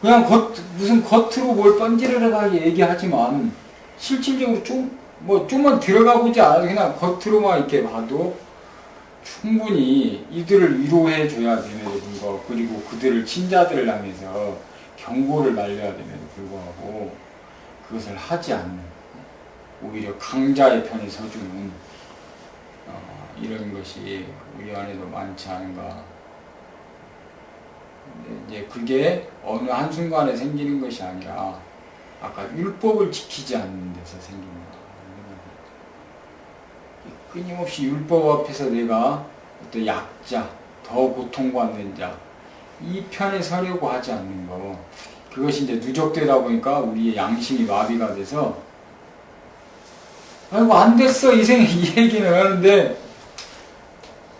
그냥 무슨 겉으로 뭘 뻔지르르하게 얘기하지만 실질적으로 좀만 들어가 보지 않아도 그냥 겉으로만 이렇게 봐도 충분히 이들을 위로해 줘야 됨에도 불구하고, 그리고 그들을 친자들을 향해서 경고를 날려야 됨에도 불구하고 그것을 하지 않는, 오히려 강자의 편에 서주는 이런 것이 우리 안에도 많지 않은가. 이제 그게 어느 한순간에 생기는 것이 아니라 아까 율법을 지키지 않는 데서 생깁니다. 끊임없이 율법 앞에서 내가 어떤 약자, 더 고통받는 자, 이 편에 서려고 하지 않는 거, 그것이 이제 누적되다 보니까 우리의 양심이 마비가 돼서 아이고 안 됐어 이 얘기는 하는데,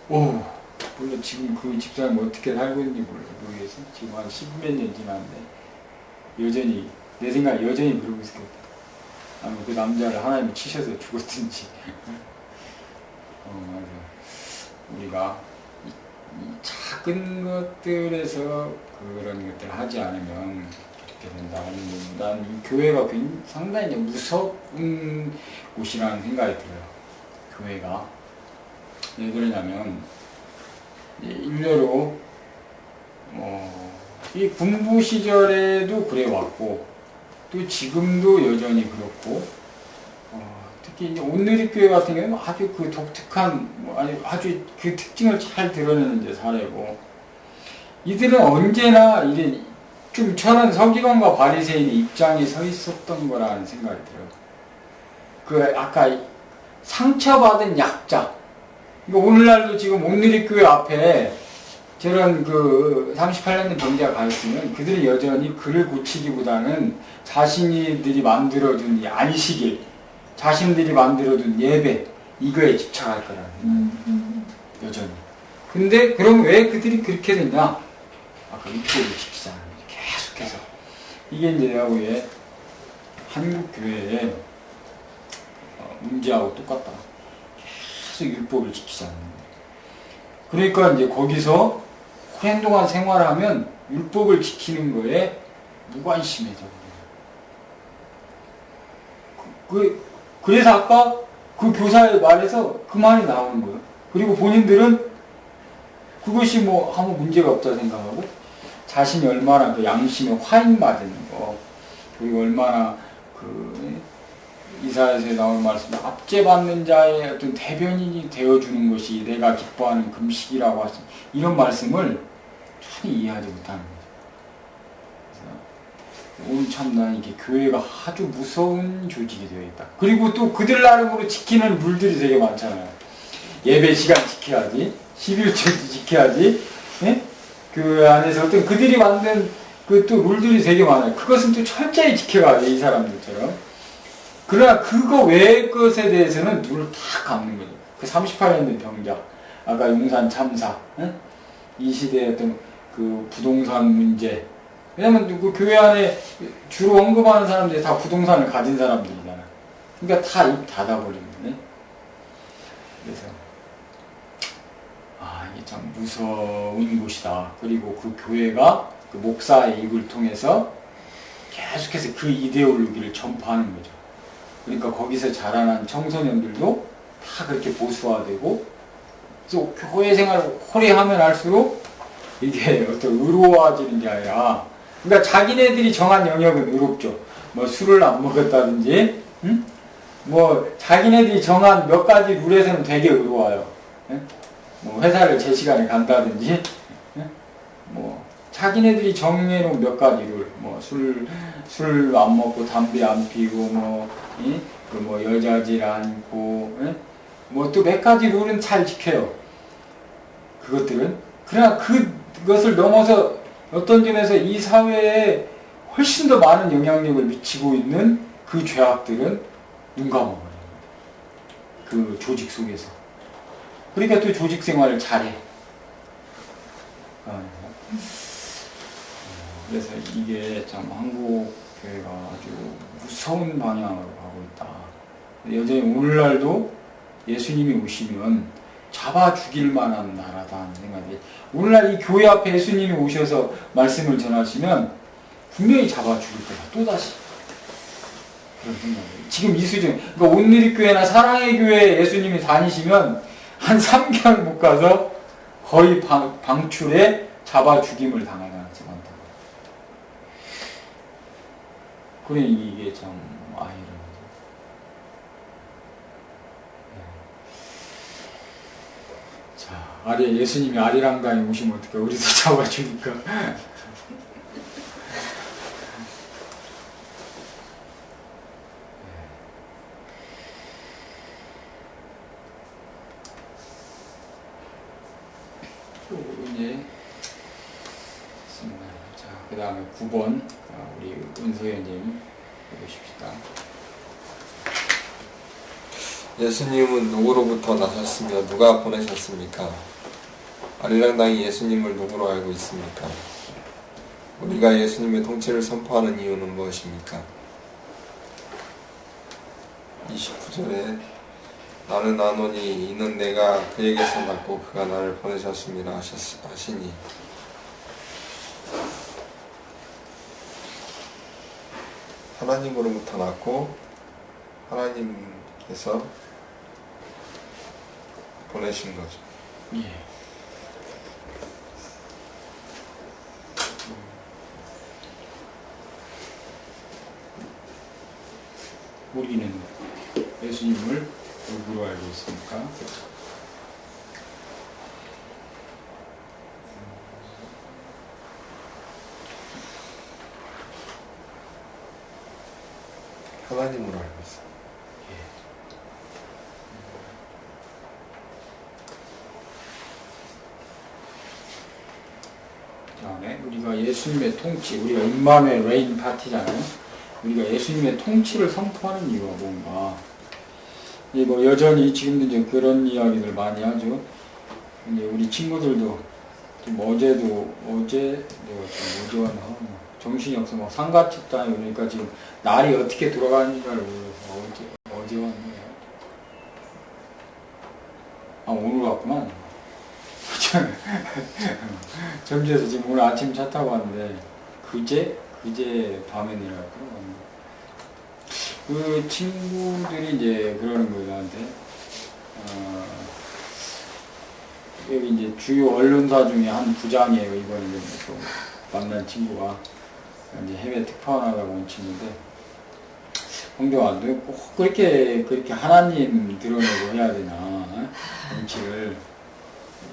물론 지금 그 집사람이 어떻게 살고 있는지 모르겠어. 지금 한 10몇 년 지났는데 여전히 내 생각에 여전히 그러고 있을 것 같아. 아니면 그 남자를 하나님이 치셔서 죽었든지. 맞아. 우리가 이 작은 것들에서 그런 것들을 하지 않으면 그렇게 된다. 난 이 교회가 상당히 이제 무서운 곳이라는 생각이 들어요. 교회가. 왜 그러냐면 일례로 이 군부 시절에도 그래왔고 또 지금도 여전히 그렇고, 특히 이제 온누리교회 같은 경우는 아주 그 독특한, 아주 그 특징을 잘 드러내는 이제 사례고, 이들은 언제나 이제 좀 저는 서기관과 바리새인의 입장에 서 있었던 거라는 생각이 들어요. 그 아까 상처받은 약자. 그러니까 오늘날도 지금 온누리교회 앞에 저런 그 38년 된 병자가 가 있으면 그들이 여전히 그를 고치기보다는 자신들이 만들어준 이 안식일, 자신들이 만들어둔 예배, 이거에 집착할 거라는 여전히. 근데 그럼 왜 그들이 그렇게 됐냐? 아까 율법을 지키지 않는 거죠. 계속해서. 이게 이제 내가 보기에 한국 교회의 문제하고 똑같다. 계속 율법을 지키지 않는 거예요. 그러니까 이제 거기서 오랜 동안 생활하면 율법을 지키는 거에 무관심해져. 그래서 아까 그 교사의 말에서 그 말이 나오는 거예요. 그리고 본인들은 그것이 뭐 아무 문제가 없다 생각하고, 자신이 얼마나 그 양심에 화인 맞는 거, 그리고 얼마나 그 이사야서에 나오는 말씀, 압제받는 자의 어떤 대변인이 되어주는 것이 내가 기뻐하는 금식이라고 하신 이런 말씀을 전혀 이해하지 못하는 거죠. 오늘 참 난 이게 교회가 아주 무서운 조직이 되어 있다. 그리고 또 그들 나름으로 지키는 룰들이 되게 많잖아요. 예배 시간 지켜야지, 11조도 지켜야지, 예? 그 안에서 어떤 그들이 만든 그 또 룰들이 되게 많아요. 그것은 또 철저히 지켜가야 돼, 이 사람들처럼. 그러나 그거 외의 것에 대해서는 눈을 탁 감는 거죠. 그 38년 된 병자, 아까 용산 참사, 응? 이 시대의 어떤 그 부동산 문제. 왜냐면 그 교회 안에 주로 언급하는 사람들이 다 부동산을 가진 사람들이잖아. 그러니까 다 입 닫아버리는 거네. 그래서 이게 참 무서운 곳이다. 그리고 그 교회가 그 목사의 입을 통해서 계속해서 그 이데올로기를 전파하는 거죠. 그러니까 거기서 자라난 청소년들도 다 그렇게 보수화되고, 또 교회 생활을 오래 하면 할수록 이게 어떤 의로워지는 게 아니라, 그러니까 자기네들이 정한 영역은 의롭죠. 뭐 술을 안 먹었다든지, 응? 뭐 자기네들이 정한 몇 가지 룰에서는 되게 의로워요. 응? 뭐 회사를 제 시간에 간다든지, 응? 뭐 자기네들이 정해놓은 몇 가지 룰, 뭐 술 안 먹고 담배 안 피고, 뭐 여자질 않고, 뭐 또 몇 가지 룰은 잘 지켜요. 그것들은. 그러나 그것을 넘어서 어떤 점에서 이 사회에 훨씬 더 많은 영향력을 미치고 있는 그 죄악들은 눈 감아버려요. 그 조직 속에서. 그러니까 또 조직 생활을 잘해. 그래서 이게 참 한국 교회가 아주 무서운 방향으로 가고 있다. 여전히 오늘날도 예수님이 오시면 잡아 죽일 만한 나라다 하는 생각이. 오늘날 이 교회 앞에 예수님이 오셔서 말씀을 전하시면 분명히 잡아 죽일 거다. 또다시. 그런 생각이에요. 지금 이 수준, 그러니까 온누리교회나 사랑의 교회에 예수님이 다니시면 한 3개월 못 가서 거의 방출에 잡아 죽임을 당할 가능성이 많다고. 그래, 이게 참 아이러니죠. 자, 예수님이 아리랑강에 오시면 어떡해. 우리도 잡아 죽일까? 이제 자, 그 다음에 9번 우리 은소연님 보십시다. 예수님은 누구로부터 나셨으며 누가 보내셨습니까? 아리랑당이 예수님을 누구로 알고 있습니까? 우리가 예수님의 통치를 선포하는 이유는 무엇입니까? 29절에 나는 아노니 이는 내가 그에게서 났고 그가 나를 보내셨음이라 하시니 하나님으로부터 났고 하나님께서 보내신 거죠. 예. 우리는 예수님을 누구로 알고 있습니까? 하나님으로 알고 있어요. 다음에 우리가 예수님의 통치, 우리가 임마누엘 레인 파티잖아요. 우리가 예수님의 통치를 선포하는 이유가 뭔가? 뭐 여전히 지금도 이제 그런 이야기들 많이 하죠. 이제 우리 친구들도 좀 어제 내가 좀 어제 왔나 정신이 없어 막 상가집 다니고 그러니까 지금 날이 어떻게 돌아가는지 잘 모르겠어. 어제 왔네. 아 오늘 왔구만. 점주에서 지금 오늘 아침 차 타고 왔는데 그제 밤에 내려갔더라고. 그 친구들이 이제 그러는 거예요, 나한테. 여기 이제 주요 언론사 중에 한 부장이에요, 이번에 또 만난 친구가. 이제 해외 특파원하다고 온 친구인데, 홍정아, 너 꼭 그렇게 하나님 드러내고 해야 되나? 정치를.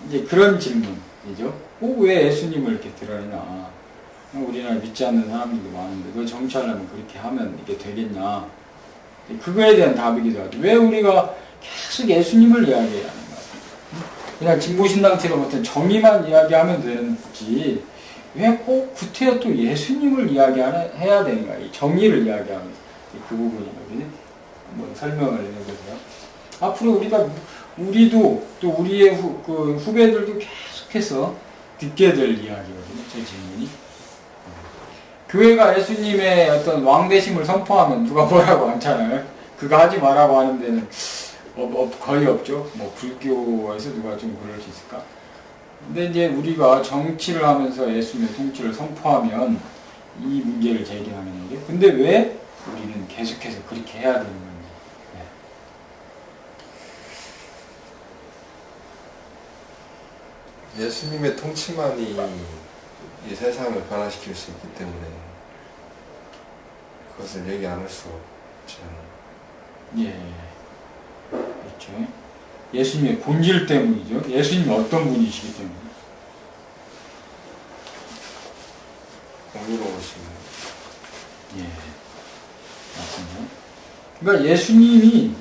이제 그런 질문이죠. 꼭 왜 예수님을 이렇게 드러내나? 우리나라 믿지 않는 사람들도 많은데, 너 정치하려면 그렇게 하면 이게 되겠냐? 그거에 대한 답이기도 하죠. 왜 우리가 계속 예수님을 이야기해야 하는가? 그냥 진보신당처럼 어떤 정의만 이야기하면 되는지, 왜 꼭 구태여 또 예수님을 이야기해야 되는가? 이 정의를 이야기하는 그 부분이거든요. 한번 설명을 해보세요. 앞으로 우리도 또 우리의 후배들도 계속해서 듣게 될 이야기거든요. 제 질문이. 교회가 예수님의 어떤 왕대심을 선포하면 누가 뭐라고 않잖아요. 그거 하지 말라고 하는 데는 거의 없죠. 뭐 불교에서 누가 좀 그럴 수 있을까? 근데 이제 우리가 정치를 하면서 예수님의 통치를 선포하면 이 문제를 제기하는 거죠. 근데 왜 우리는 계속해서 그렇게 해야 되는 건지. 네. 예수님의 통치만이 이 세상을 변화시킬 수 있기 때문에 그것을 얘기 안 할 수가 없죠. 예, 그렇죠. 예수님의 본질 때문이죠. 예수님이 어떤 분이시기 때문에. 공유로우신. 예, 맞습니다. 그러니까 예수님이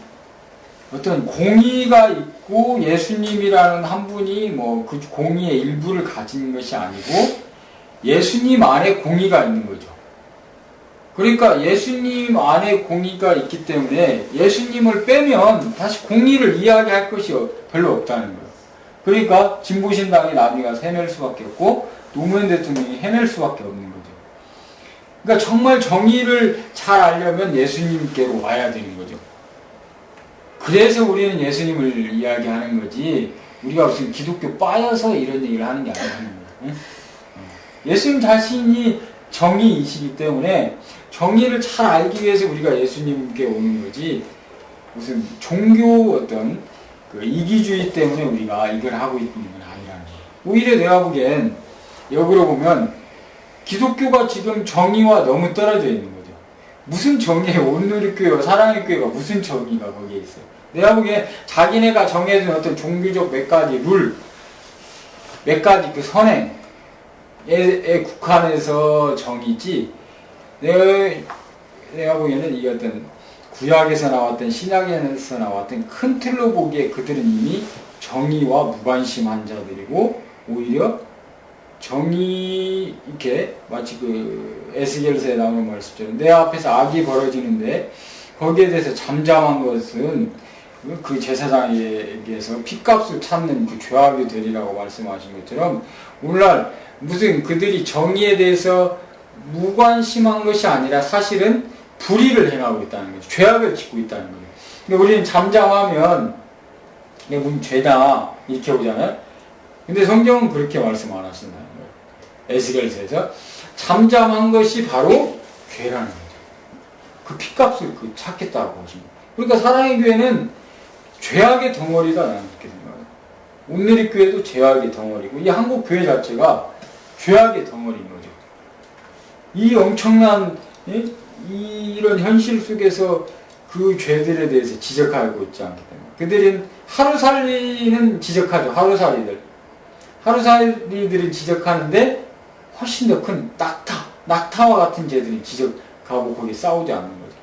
어떤 공의가 있고 예수님이라는 한 분이 뭐 그 공의의 일부를 가진 것이 아니고 예수님 안에 공의가 있는 거죠. 그러니까 예수님 안에 공의가 있기 때문에 예수님을 빼면 다시 공의를 이야기할 것이 별로 없다는 거예요. 그러니까 진보신당의 나비가 헤맬 수밖에 없고 노무현 대통령이 헤맬 수밖에 없는 거죠. 그러니까 정말 정의를 잘 알려면 예수님께로 와야 되는 거죠. 그래서 우리는 예수님을 이야기하는 거지, 우리가 무슨 기독교 빠여서 이런 얘기를 하는 게 아니라는 거예요. 응? 예수님 자신이 정의이시기 때문에 정의를 잘 알기 위해서 우리가 예수님께 오는 거지, 무슨 종교 어떤 그 이기주의 때문에 우리가 이걸 하고 있는 건 아니라는 거예요. 오히려 내가 보기엔 역으로 보면 기독교가 지금 정의와 너무 떨어져 있는 거죠. 무슨 정의예요? 온누리교회와 사랑의 교회가 무슨 정의가 거기에 있어요? 내가 보기엔 자기네가 정해준 어떤 종교적 몇 가지 룰, 몇 가지 그 선행에 국한해서 정의지, 내가 보기에는 이 어떤 구약에서 나왔던 신약에서 나왔던 큰 틀로 보기에 그들은 이미 정의와 무관심한 자들이고, 오히려 정의, 이렇게 마치 그 에스겔서에 나오는 말씀처럼 내 앞에서 악이 벌어지는데 거기에 대해서 잠잠한 것은 그 제사장에게서 핏값을 찾는 그 죄악이 되리라고 말씀하신 것처럼, 오늘날 무슨 그들이 정의에 대해서 무관심한 것이 아니라 사실은 불의를 행하고 있다는 거죠. 죄악을 짓고 있다는 거죠. 근데 우리는 잠잠하면 이게 무슨 죄다 이렇게 보잖아요. 근데 성경은 그렇게 말씀 안 하신다는 거예요. 에스겔서에서 잠잠한 것이 바로 죄라는 거죠. 그 핏값을 찾겠다고 하십니다. 그러니까 사랑의 교회는 죄악의 덩어리다, 나는 그렇게 생각해요. 온누리 교회도 죄악의 덩어리고, 이 한국 교회 자체가 죄악의 덩어리인 거죠. 이 엄청난 이런 현실 속에서 그 죄들에 대해서 지적하고 있지 않기 때문에, 그들은 하루살이는 지적하죠. 하루살이들은 지적하는데 훨씬 더 큰 낙타와 같은 죄들이 지적하고 거기 싸우지 않는 거죠.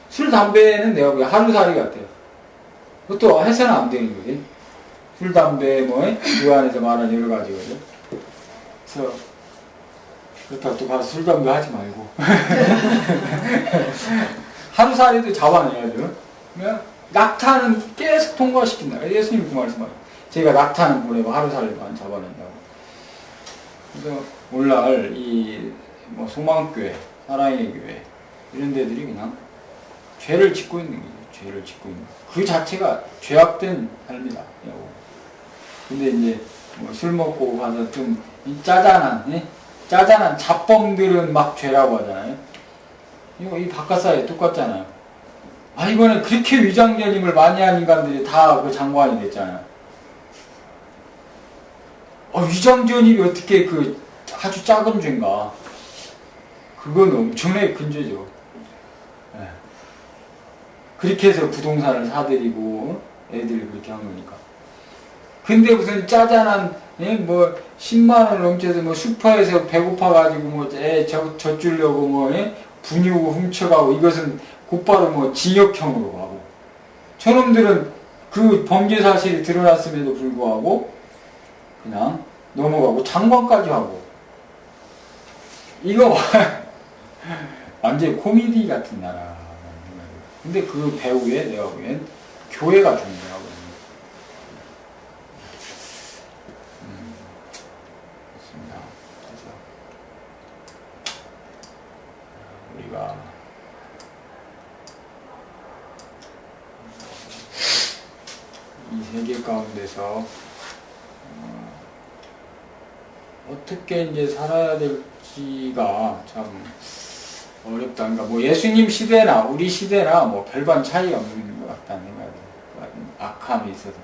술, 담배는 내가 보기엔 하루살이 같아요. 그것도 해서는 안 되는 거지. 술, 담배, 그 안에서 말하는 여러 가지 거죠. 그래서 그렇다고 또 가서 술, 담배 하지 말고. 하루살이도 잡아내야죠. 그냥 낙타는 계속 통과시킨다. 예수님 그 말씀하세요. 제가 낙타는 보내고 하루살이만 잡아낸다고. 그래서 오늘날 소망교회, 사랑의 교회 이런 데들이 그냥 죄를 짓고 있는 거죠. 죄를 짓고 있는 거. 그 자체가 죄악된 삶이다. 근데 이제 술 먹고 가서 좀 짜잔한 잡범들은 막 죄라고 하잖아요. 이 바깥사회 똑같잖아요. 이번에 그렇게 위장전임을 많이 한 인간들이 다 그 장관이 됐잖아요. 위장전임이 어떻게 그 아주 작은 죄인가. 그건 엄청나게 큰 죄죠. 네. 그렇게 해서 부동산을 사들이고 애들이 그렇게 한 거니까. 근데 무슨 짜잔한 10만원 넘쳐서 슈퍼에서 배고파가지고 애 젖주려고 분유고 훔쳐가고, 이것은 곧바로 징역형으로 가고, 저놈들은 그 범죄 사실이 드러났음에도 불구하고 그냥 넘어가고 장관까지 하고, 이거 완전히 코미디 같은 나라. 근데 그 배후에 내가 보기엔 교회가 존재하고 있는 그렇습니다. 그래서 우리가 이 세계 가운데서 어떻게 이제 살아야 될지가 참 어렵다. 그러니까 예수님 시대나 우리 시대나 별반 차이가 없는 것 같다는 생각이 들어요. 악함이 있어서.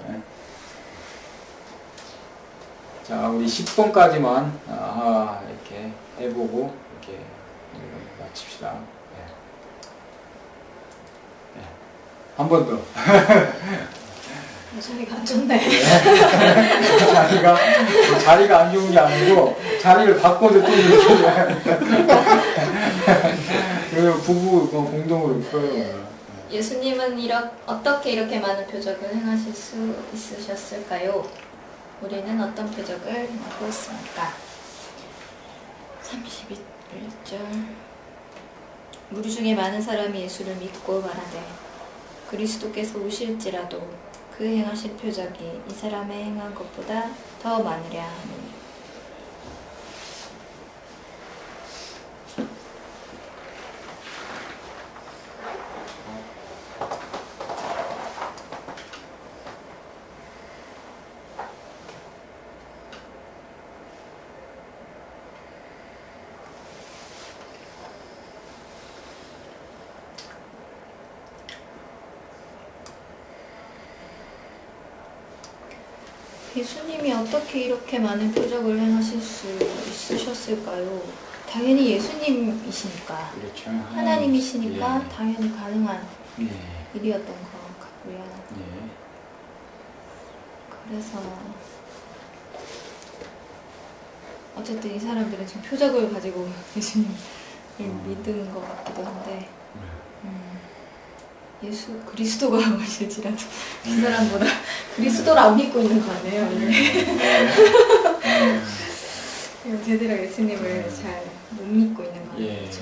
자, 우리 10번까지만 이렇게 해보고 이렇게 마칩시다. 한 번 더. 자리가 안 좋네. 자리가 안 좋은 게 아니고 자리를 바꿔도 또 이렇게 부부 공동으로 풀어요. 예수님은 어떻게 이렇게 많은 표적을 행하실 수 있으셨을까요? 우리는 어떤 표적을 행하고 있습니까? 31절. 무리 중에 많은 사람이 예수를 믿고 말하되 그리스도께서 오실지라도 그 행하실 표적이 이 사람의 행한 것보다 더 많으랴 하니. 예수님이 어떻게 이렇게 많은 표적을 행하실 수 있으셨을까요? 당연히 예수님이시니까, 그렇죠. 하나님이시니까 예. 당연히 가능한 예. 일이었던 것 같고요. 예. 그래서 어쨌든 이 사람들은 지금 표적을 가지고 예수님을 믿은 것 같기도 한데 예수 그리스도가 오실지라도 이 사람보다 그리스도를 안 믿고 있는 거 아니에요? 제대로 예수님을 잘 못 믿고 있는 거 아니에요? 예. 그렇죠?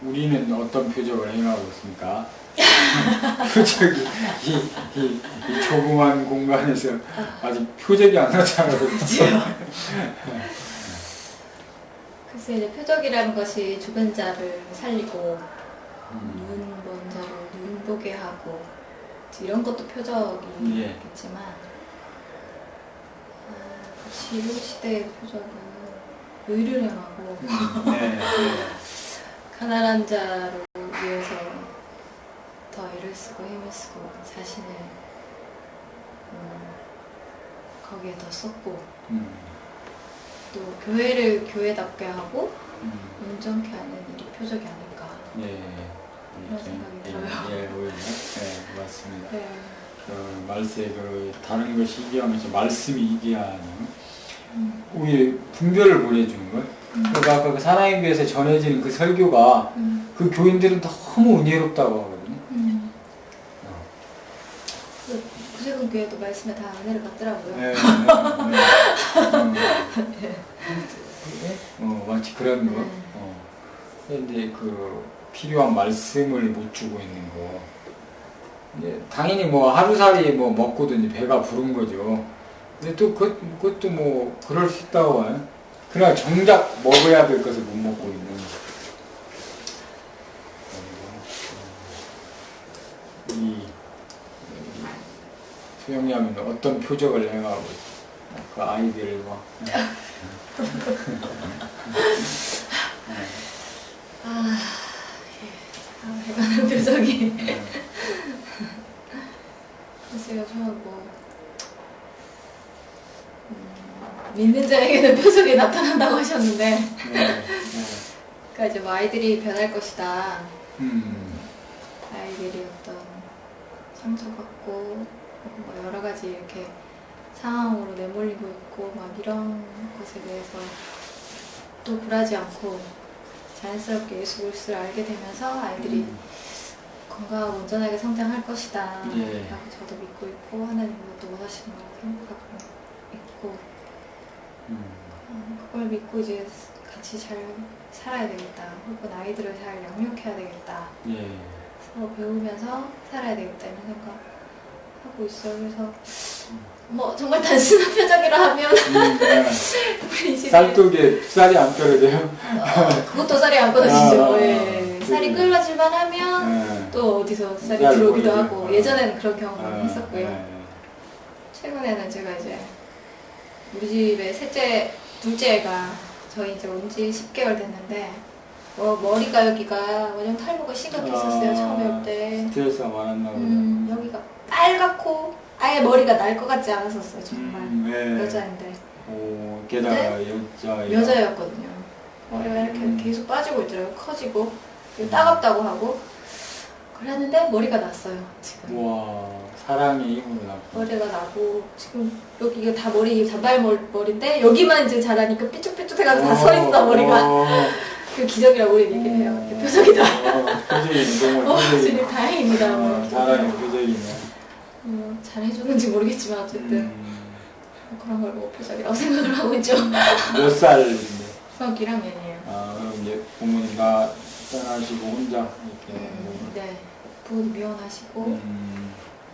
우리는 어떤 표적을 행하고 있습니까? 표적이 이 조그만 공간에서 아직 표적이 안 나타나고 있죠. 그래서 이제 표적이라는 것이 죽은 자를 살리고 눈 먼 자를 눈 보게 하고 이런 것도 표적이겠지만 지금 시대의 표적은 의를 행하고 네. 가난한 자를 위해서 더 애를 쓰고 힘을 쓰고 자신을 거기에 더 썼고 또 교회를 교회답게 하고 온전케 하는 일이 표적이 아닐까 예. 그런 생각이 들어요. 예, 오히려. 예, 맞습니다. 네. 그 말세 그 다른 것이 이기하면서 말씀이 이기하는 우리 분별을 보내주는 것. 그러니까 아까 그 사랑의 교회에서 전해지는 그 설교가 그 교인들은 너무 은혜롭다고 하거든요. 구세군 교회도 말씀에 다 은혜를 받더라고요. 네, 마치 그런 거. 근데 그 필요한 말씀을 못 주고 있는 거. 이제 당연히 뭐 하루살이 뭐 먹고도 이제 배가 부른 거죠. 근데 또 그것도 뭐 그럴 수 있다고 해요. 그러나 정작 먹어야 될 것을 못 먹고 있는. 이 수영양은 어떤 표적을 행하고 그 아이들과 배가는 표적이 글쎄요 저뭐 믿는 자에게는 표적이 나타난다고 하셨는데 그러니까 이제 뭐 아이들이 변할 것이다 아이들이 어떤 상처받고 뭐 여러 가지 이렇게 상황으로 내몰리고 있고 막 이런 것에 대해서 또 굴하지 않고 자연스럽게 예수 그리스도를 알게 되면서 아이들이 건강하고 온전하게 성장할 것이다 예. 라고 저도 믿고 있고 하나님은 또 원하시는 걸 생각하고 있고 그걸 믿고 이제 같이 잘 살아야 되겠다 혹은 아이들을 잘 양육해야 되겠다 예. 서로 배우면서 살아야 되겠다 이런 생각하고 있어요. 그래서 뭐 정말 단순한 표적이라 하면 우리 집에 쌀떡에 쌀이 안 떨어져요? 그것도 쌀이 안 끊어지죠. 예. 그래. 쌀이 끊어질만 하면 또 어디서 쌀이 들어오기도 하고 예전에는 그런 경험을 했었고요. 최근에는 제가 이제 우리 집에 셋째, 둘째가 저희 이제 온 지 10개월 됐는데 머리가 여기가 원형 탈모가 심각했었어요. 처음에 올 때. 스트레스가 많았나 보다. 여기가 빨갛고 아예 머리가 날 것 같지 않았었어요. 정말 네. 여자인데 오, 게다가 여자였거든요. 머리가 이렇게 계속 빠지고 있더라고요. 커지고 그리고 따갑다고 하고 그랬는데 머리가 났어요. 지금 우와, 사랑의 힘으로 났고. 머리가 나고 지금 여기가 다 머리 단발머리인데 여기만 이제 자라니까 삐쭉삐쭉해가지고 다 서 있어 머리가. 그 기적이라고 우리 얘기를 해요. 표적이다. 표적이네, 정말 표적이네. 주님 다행입니다. 사랑의 표적이네. 잘해주는지 모르겠지만 어쨌든 그런 걸 뭐 표적이라고 생각을 하고 있죠. 몇 살인데? 중학교 1학년이에요. 아, 그럼 이제 부모님 다 떠나시고 혼자 이렇게. 네. 부모님 이혼하시고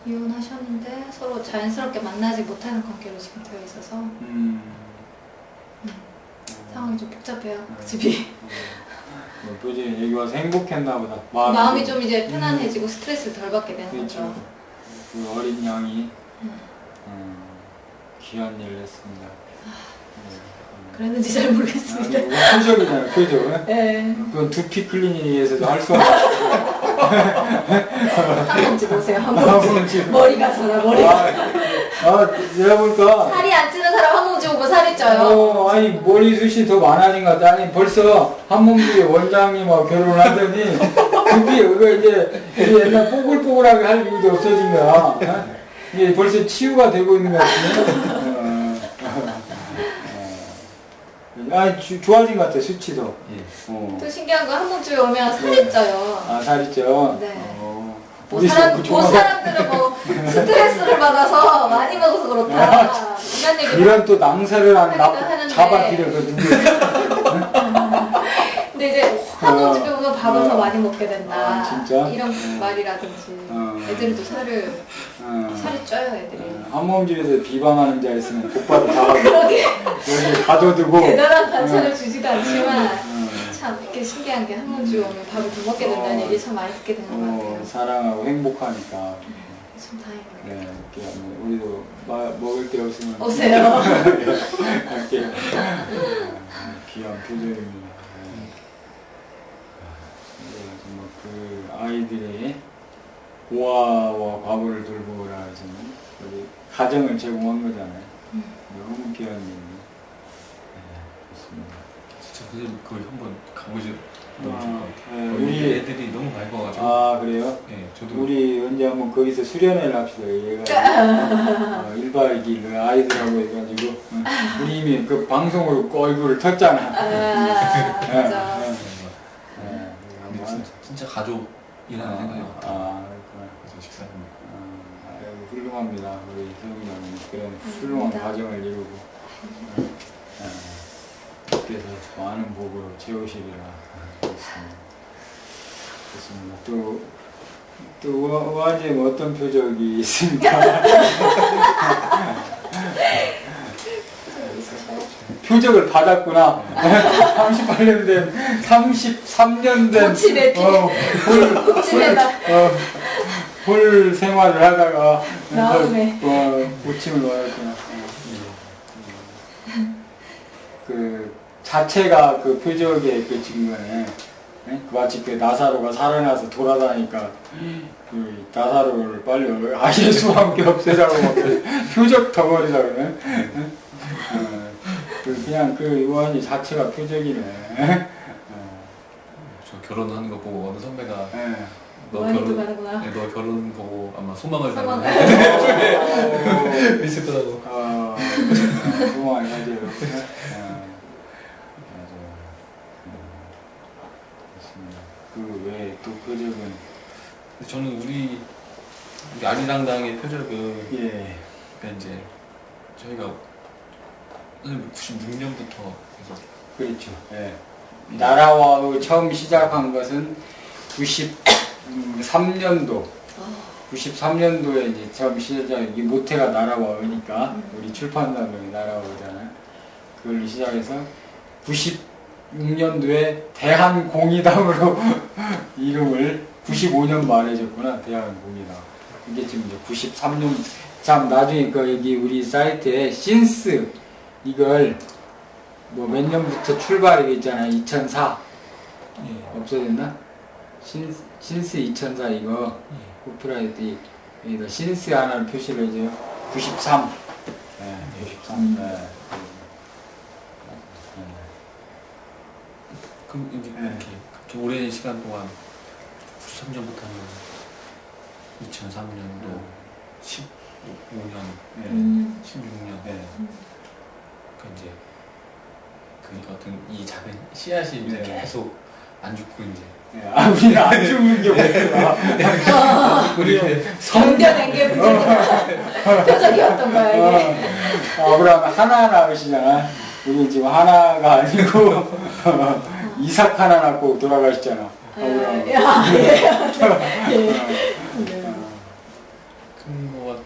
이혼하셨는데 서로 자연스럽게 만나지 못하는 관계로 지금 되어 있어서 상황이 좀 복잡해요. 그 집이. 표적이 여기 와서 행복했나 보다. 마음이 좀 이제 편안해지고 스트레스를 덜 받게 되는 그렇죠. 거죠. 그 어린 양이 귀한 일을 했습니다. 그랬는지 잘 모르겠습니다. 표적이잖아요, 표적. 네. 그건 두피 클리닉에서도 할 수 없는. 한 번쯤 보세요. 한 번쯤. 머리가 져요. 머리가. 내가 보니까. 살이 안 찌는 사람 한 번쯤 보고 살이 쪄요. 아니, 머리숱이 더 많아진 것 같아. 아니, 벌써 한몸주의 원장님하고 결혼하더니, 두피, 그거 이제, 옛날 뽀글뽀글하게 할 이유도 없어진 거야. 어? 이게 벌써 치유가 되고 있는 것 같은데. 좋아진 것 같아, 수치도. 예. 또 신기한 건 한 번쯤에 오면 살이 쪄요. 살이 쪄? 네. 우리 사람들은 뭐 스트레스를 받아서 많이 먹어서 그렇다. 이런 얘기를 이런 또 낭사를 하는데. 잡아들여거든요. 근데 이제 한 번쯤에 오면 밥을 더 많이 먹게 된다. 진짜? 이런 말이라든지. 애들은 또 살이 쪄요, 애들이. 한몸집에서 비방하는 자 있으면 곧바로 다 여기 가둬두고 대단한 반찬을 주지도 않지만 참 이렇게 신기한 게 한 번쯤에 오면 밥을 더 먹게 된다는 얘기 참 많이 듣게 되는 것 같아요. 사랑하고 행복하니까. 참 다행이네요. 네, 이렇게 우리도 먹을 게 없으면 오세요. 이렇게 귀한 표정입니다. 정말 그 아이들의 고아와 과부를 돌보라 하시는 우리 가정을 제공한 거잖아요. 너무 귀한 일이에요. 좋습니다. 진짜 선생님 거기 한번 가보시면 너무 좋을 것 같아요. 우리 우리 애들이 너무 밝아가지고. 그래요? 네, 저도. 우리 언제 한번 거기서 수련회를 합시다. 얘가 1박 2일 아이들하고 해가지고 우리 이미 그 방송으로 얼굴을 텄잖아. 맞아. 근데 진짜 가족이라는 생각이 그렇구나. 그래서 식사합니다. 훌륭합니다. 우리 세훈이는 그런 훌륭한 가정을 이루고 그래서 많은 복으로 채우시리라. 좋습니다. 또 우아님 어떤 표적이 있습니까? 표적을 받았구나. 38년 된, 33년 된. 고치네, 고치네다. 볼 생활을 하다가. 나오네. 고침을 받았구나. 그 자체가 그 표적의 그 증거네. 마치 그 나사로가 살아나서 돌아다니까 그 나사로를 빨리 예수와 함께 없애자고 막 표적 덩어리다 그러네. 그냥 그 요한이 자체가 표적이네. 저 결혼하는 거 보고 어느 선배가 너 결혼 보고 아마 소망을 소망을 닮은 비슷하다고. 소망을 가져요. 그 외에 또 표적은 저는 우리 아리랑당의 표적은 그러니까 이제 저희가 96년부터 계속 그렇죠. 나라와 처음 시작한 것은 93년도 93년도에 이제 처음 시작한 이 모태가 나라와니까 우리 출판단명이 나라와잖아요. 그걸 시작해서 96년도에 대한공의당으로 이름을 95년 말에 졌구나. 대한공의당. 이게 지금 이제 93년. 참 나중에 그 여기 우리 사이트에 신스 이걸 뭐 몇 년부터 출발이 있잖아. 2004 없어졌나? 신스 2004 이거 코피라이트 여기다 신스 하나를 표시를 해줘요. 93. 93. 그럼 이제 그렇게 오랜 시간 동안 93년부터 하면 2003년도 15년, 16년 그 이제 그 어떤 이 작은 씨앗이 이제 계속 안 죽고 이제 우리는 안 죽는 게 없구나. 우리 성견낸 게 표적이었던 거야 이게. 아브라함 하나 낳으시잖아. 우리 지금 하나가 아니고 이삭 하나 낳고 돌아가시잖아. 아브라함. 큰 거와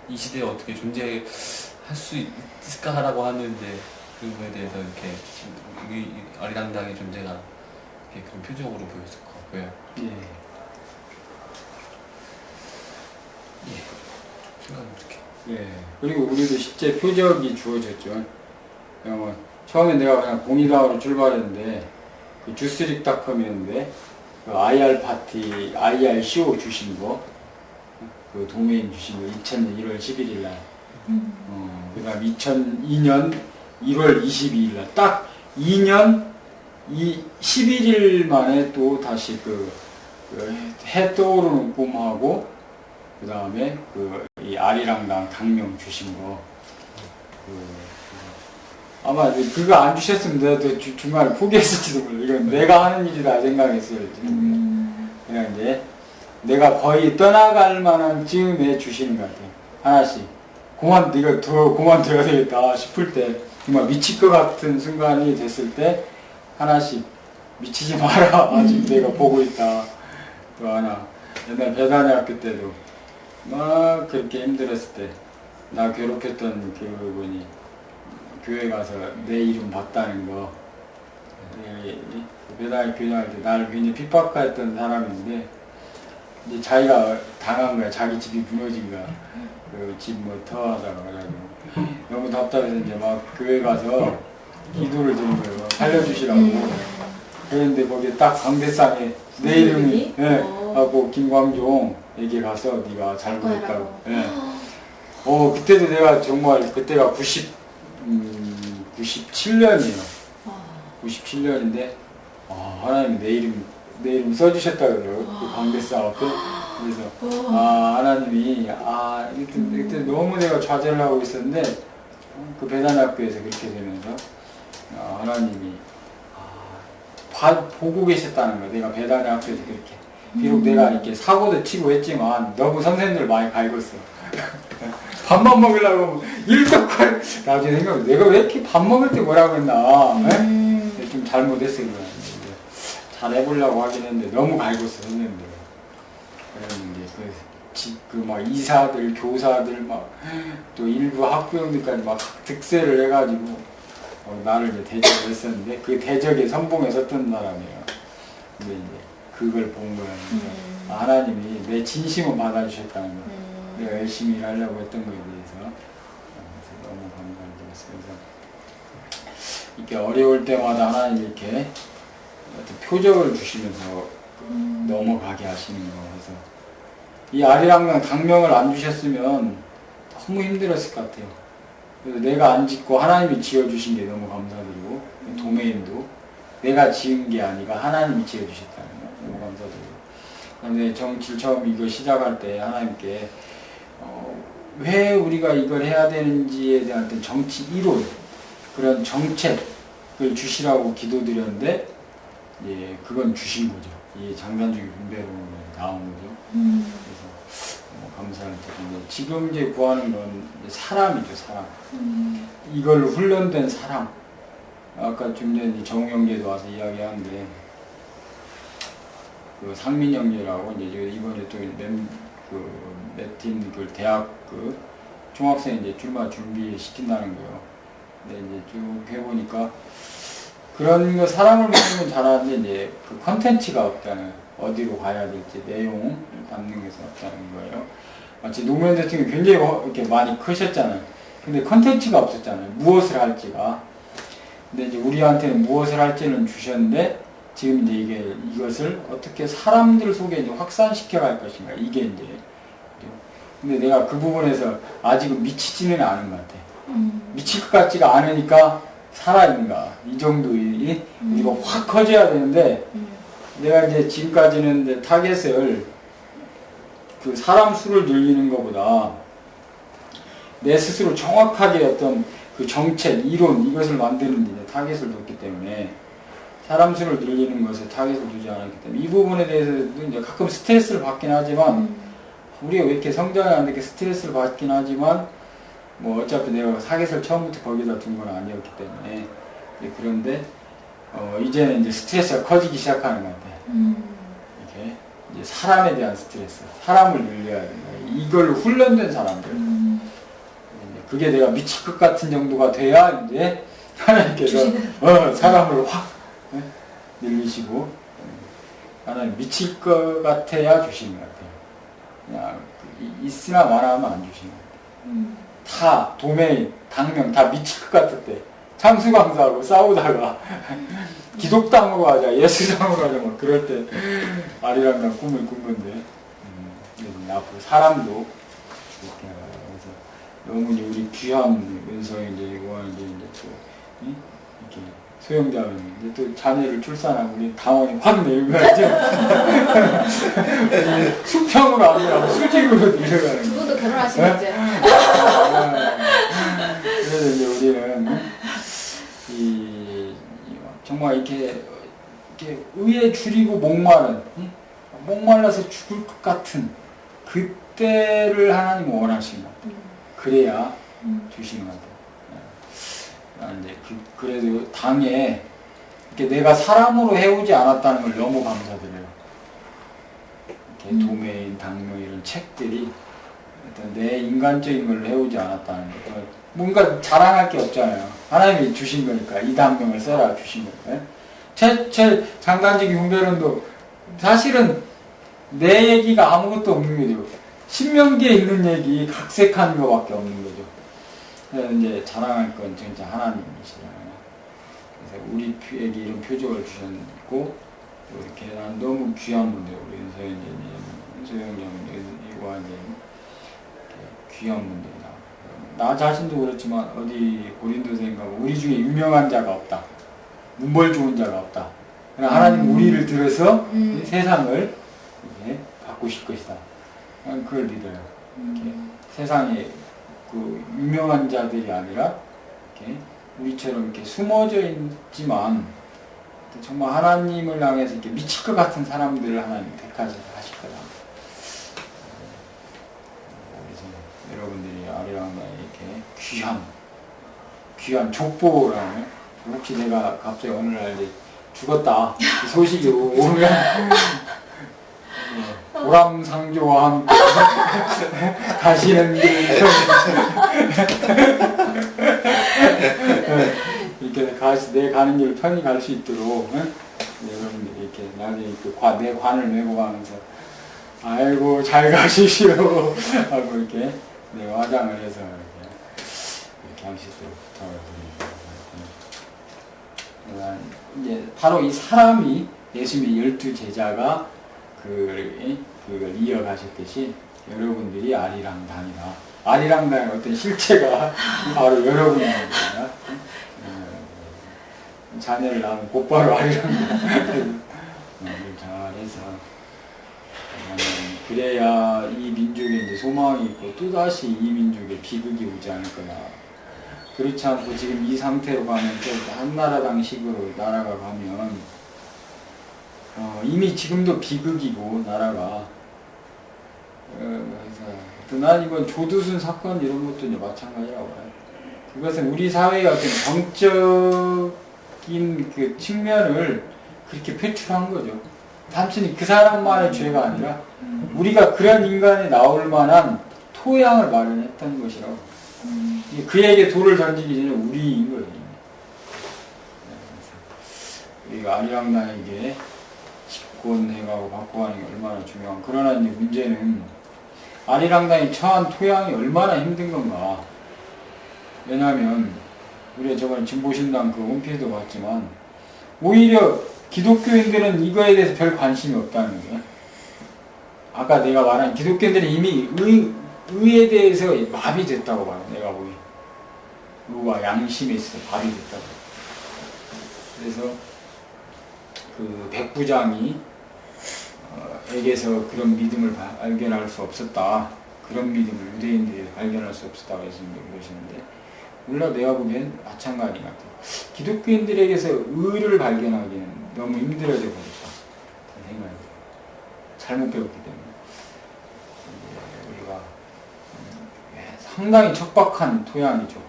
이 시대에 어떻게 존재할 수 있을까라고 하는데 그거에 대해서 이렇게 이 아리랑당의 존재가 이렇게 그런 표적으로 보였을 것 같고요. 생각은 이렇게. 예. 그리고 우리도 실제 표적이 주어졌죠. 처음에 내가 그냥 공익학으로 출발했는데, 그 주스릭닷컴이었는데, 그 IR 파티, IRCO 주신 거, 그 도메인 주신 거, 2000년 1월 11일 날. 그 다음 2002년 1월 22일 날. 딱 2년 11일 만에 또 다시 해 떠오르는 꿈하고, 그 다음에 이 아리랑당 강명 주신 거. 아마 그거 안 주셨으면 내가 중간에 포기했을지도 몰라. 이건 내가 하는 일이다 생각했어요. 그냥 이제 내가 거의 떠나갈 만한 즈음에 주시는 것 같아요. 하나씩. 네가 더 그만둬야 되겠다 싶을 때, 정말 미칠 것 같은 순간이 됐을 때, 하나씩 미치지 마라. 아직 내가 보고 있다. 또 하나. 옛날 배단대학교 때도 막 그렇게 힘들었을 때, 나 괴롭혔던 그분이 교회 가서 내 이름 봤다는 거. 배단에 교장할 때 나를 굉장히 핍박했던 사람인데, 이제 자기가 당한 거야. 자기 집이 무너진 거야. 집 터하다가 그래가지고 너무 답답해서 이제 막 교회 가서 기도를 드린 거예요. 살려주시라고. 그런데 거기 딱 강대상에 내 이름이, 예, 하고 김광종에게 가서 네가 잘못했다고. 예. 그때도 내가 정말, 그때가 97년이에요. 97년인데, 하나님이 내 이름 써주셨다 그래요. 그 강대상 앞에. 그래서, 하나님이, 그때 너무 내가 좌절을 하고 있었는데, 그 배단학교에서 그렇게 되면서, 하나님이, 보고 계셨다는 거야. 내가 배단학교에서 그렇게. 비록 내가 이렇게 사고도 치고 했지만, 너무 선생님들 많이 갈궜어. 밥만 먹으려고 일도 나중에 생각해. 내가 왜 이렇게 밥 먹을 때 뭐라고 했나? 좀 잘못했어요. 잘해보려고 하긴 했는데, 너무 갈궜어, 선생님들. 그랬는데 막 이사들, 교사들 또 일부 학부형들까지 막 득세를 해가지고 나를 이제 대적을 했었는데, 그 대적에 선봉에 섰던 사람이에요. 근데 이제 그걸 본 거예요. 하나님이 내 진심을 받아주셨다는 거. 내가 열심히 일하려고 했던 거에 대해서 너무 감사를 드렸어요. 그래서 이렇게 어려울 때마다 하나님 이렇게 어떤 표적을 주시면서 넘어가게 하시는 거. 그래서 이 아리랑당 강명을 안 주셨으면 너무 힘들었을 것 같아요. 그래서 내가 안 짓고 하나님이 지어주신 게 너무 감사드리고, 도메인도 내가 지은 게 아니라 하나님이 지어주셨다는 거 너무 감사드리고. 그런데 정치 처음 이거 시작할 때 하나님께 왜 우리가 이걸 해야 되는지에 대한 어떤 정치 이론, 그런 정책을 주시라고 기도드렸는데, 예, 그건 주신 거죠. 이 장단주의 분배론으로 나온 거죠. 그래서 감사를 드리는데, 지금 이제 구하는 건 이제 사람이죠, 사람. 이걸로 훈련된 사람. 아까 좀 전에 정우 형제도 와서 이야기하는데, 그 상민 형제라고 이제 이번에 또 맷팀 대학 총학생 이제 출마 준비시킨다는 거예요. 근데 이제 쭉 해보니까 그런 거 사람을 모으는 건 잘하는데, 이제 그 컨텐츠가 없다는, 어디로 가야 될지 내용을 담는 것이 없다는 거예요. 마치 노무현 대통령이 굉장히 이렇게 많이 크셨잖아요. 근데 컨텐츠가 없었잖아요. 무엇을 할지가. 근데 이제 우리한테는 무엇을 할지는 주셨는데, 지금 이제 이것을 어떻게 사람들 속에 이제 확산시켜 갈 것인가. 이게 이제. 근데 내가 그 부분에서 아직은 미치지는 않은 것 같아. 미칠 것 같지가 않으니까 살아있는가. 이 정도의, 이거 확 커져야 되는데, 내가 이제 지금까지는 이제 타겟을 그 사람 수를 늘리는 것보다 내 스스로 정확하게 어떤 그 정책, 이론, 이것을 만드는 데 이제 타겟을 뒀기 때문에, 사람 수를 늘리는 것에 타겟을 두지 않았기 때문에, 이 부분에 대해서도 이제 가끔 스트레스를 받긴 하지만, 우리가 왜 이렇게 성장이 안 되게 스트레스를 받긴 하지만, 뭐 어차피 내가 타겟을 처음부터 거기다 둔 건 아니었기 때문에. 그런데 이제는 이제 스트레스가 커지기 시작하는 것 같아요. 이렇게 이제 사람에 대한 스트레스, 사람을 늘려야 된다. 이걸로 훈련된 사람들. 그게 내가 미칠 것 같은 정도가 돼야 이제 하나님께서 사람을 확 늘리시고, 하나님 미칠 것 같아야 주시는 것 같아요. 그냥 있으나 마나 하면 안 주시는 것 같아요. 다 도메인, 당명 다 미칠 것 같았대. 참수강사하고 싸우다가 기독당으로 가자, 예수당으로 가자 막 그럴 때 아리랑당 꿈을 꾼건데 앞으로 사람도 이렇게 그래서 너무 우리 귀한 은성이 이제 이거 이제 또 이렇게 소영자는 이제 또 자녀를 출산하고 우리 당원이 확 내려가죠. 수평으로 아니라 수직으로 내려가는 두 거예요. 분도 결혼하시겠죠? 그래서 이제 우리는 정말 이렇게 의에 줄이고 목말라서 죽을 것 같은 그때를 하나님은 원하시는 것 같아요. 그래야 주시는 것 같아요. 나는 이제 그래도 당에 이렇게 내가 사람으로 해오지 않았다는 걸 너무 감사드려요. 이렇게 도메인, 당명 이런 책들이 어떤 내 인간적인 걸 해오지 않았다는 거. 뭔가 자랑할 게 없잖아요. 하나님이 주신 거니까 이 당명을 써라 주신 거니까. 제 장단지기 훈계론도 사실은 내 얘기가 아무것도 없는 거죠. 신명기에 있는 얘기 각색한 거밖에 없는 거죠. 그래서 이제 자랑할 건 진짜 하나님이시잖아요. 그래서 우리에게 이런 표적을 주셨고 또 이렇게 난 너무 귀한 분들 우리 소영님 이와 이제 귀한 분들이다. 나 자신도 그렇지만 어디 고린도서인가 우리 중에 유명한 자가 없다. 문벌 좋은 자가 없다. 그러나 하나님 우리를 들어서 세상을 이렇게 바꾸실 것이다. 그걸 믿어요. 이렇게 세상에 그 유명한 자들이 아니라 이렇게 우리처럼 이렇게 숨어져 있지만 정말 하나님을 향해서 이렇게 미칠 것 같은 사람들을 하나님 택하실 거다. 그래서 여러분들이 아리랑과 이렇게 귀한 족보라는 혹시 내가 갑자기 어느 날 이제 죽었다 그 소식이 오면 오람상조와 함께 가시는 길 이렇게 내 가는 길을 편히 갈 수 있도록 여러분들이 이렇게 나중에 내 관을 메고 가면서 아이고 잘 가시시오 하고 이렇게 내 화장을 해서 이렇게 하실 수 있도록 부탁을 드립니다. 이제 바로 이 사람이 예수님의 12제자가 그걸 이어가셨듯이 여러분들이 아리랑당이다. 아리랑당의 어떤 실체가 바로 여러분입니다. 자녀를 낳으면 곧바로 아리랑당. 잘해서 그래야 이 민족에 이제 소망이 있고 또다시 이 민족에 비극이 오지 않을 거야. 그렇지 않고 지금 이 상태로 가면 또 한나라당식으로 나라가 가면 이미 지금도 비극이고 나라가 그래서 난 이번 조두순 사건 이런 것도 이제 마찬가지라고 봐요. 그것은 우리 사회의 어떤 정적인 그 측면을 그렇게 표출한 거죠. 단순히 그 사람만의 죄가 아니라 우리가 그런 인간이 나올 만한 토양을 마련했다는 것이라고. 그에게 돌을 던지기 전에 우리인 거예요. 우리가 아리랑당에게 집권해가고 바꿔가는 게 얼마나 중요한. 그러나 이제 문제는 아리랑당이 처한 토양이 얼마나 힘든 건가. 왜냐하면 우리가 저번에 진보신당 그 홈페이지도 봤지만 오히려 기독교인들은 이거에 대해서 별 관심이 없다는 거야. 아까 내가 말한 기독교인들은 이미 의에 대해서 마비됐다고 봐요. 내가 보기. 의와 양심에 있어서 마비됐다고. 그래서 그 백부장이 에게서 그런 믿음을 발견할 수 없었다. 그런 믿음을 유대인들이 발견할 수 없었다고 그러시는데 물론 내가 보기엔 마찬가지 같아요. 기독교인들에게서 의를 발견하기는 너무 힘들어져 버렸다. 생각이 잘못 배웠기 때문에 우리가 상당히 척박한 토양이죠.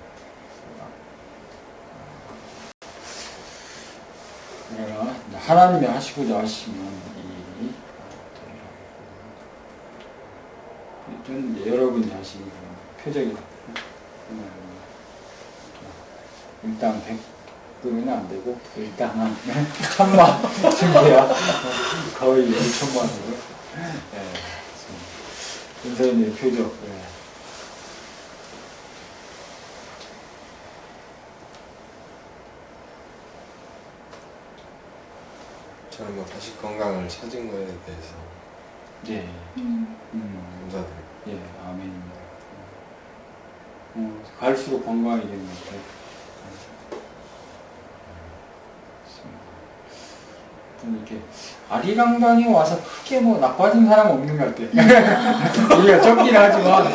그러나 하나님이 하시고자 하시면 이 일이 저는 여러분 자신이 표적이다. 일단 100금은 안 되고 일단 한 1000만 준비야. 거의 2천만으로. 선생님의 표적. 저는 뭐 다시 건강을 찾은 거에 대해서 예. 감사드립니다. 예, 아멘입니다. 갈수록 건강해지는 것 같아요. 이렇게 아리랑강에 와서 크게 뭐 나빠진 사람 없는 것 같아요. 우리가 좁긴 하지만,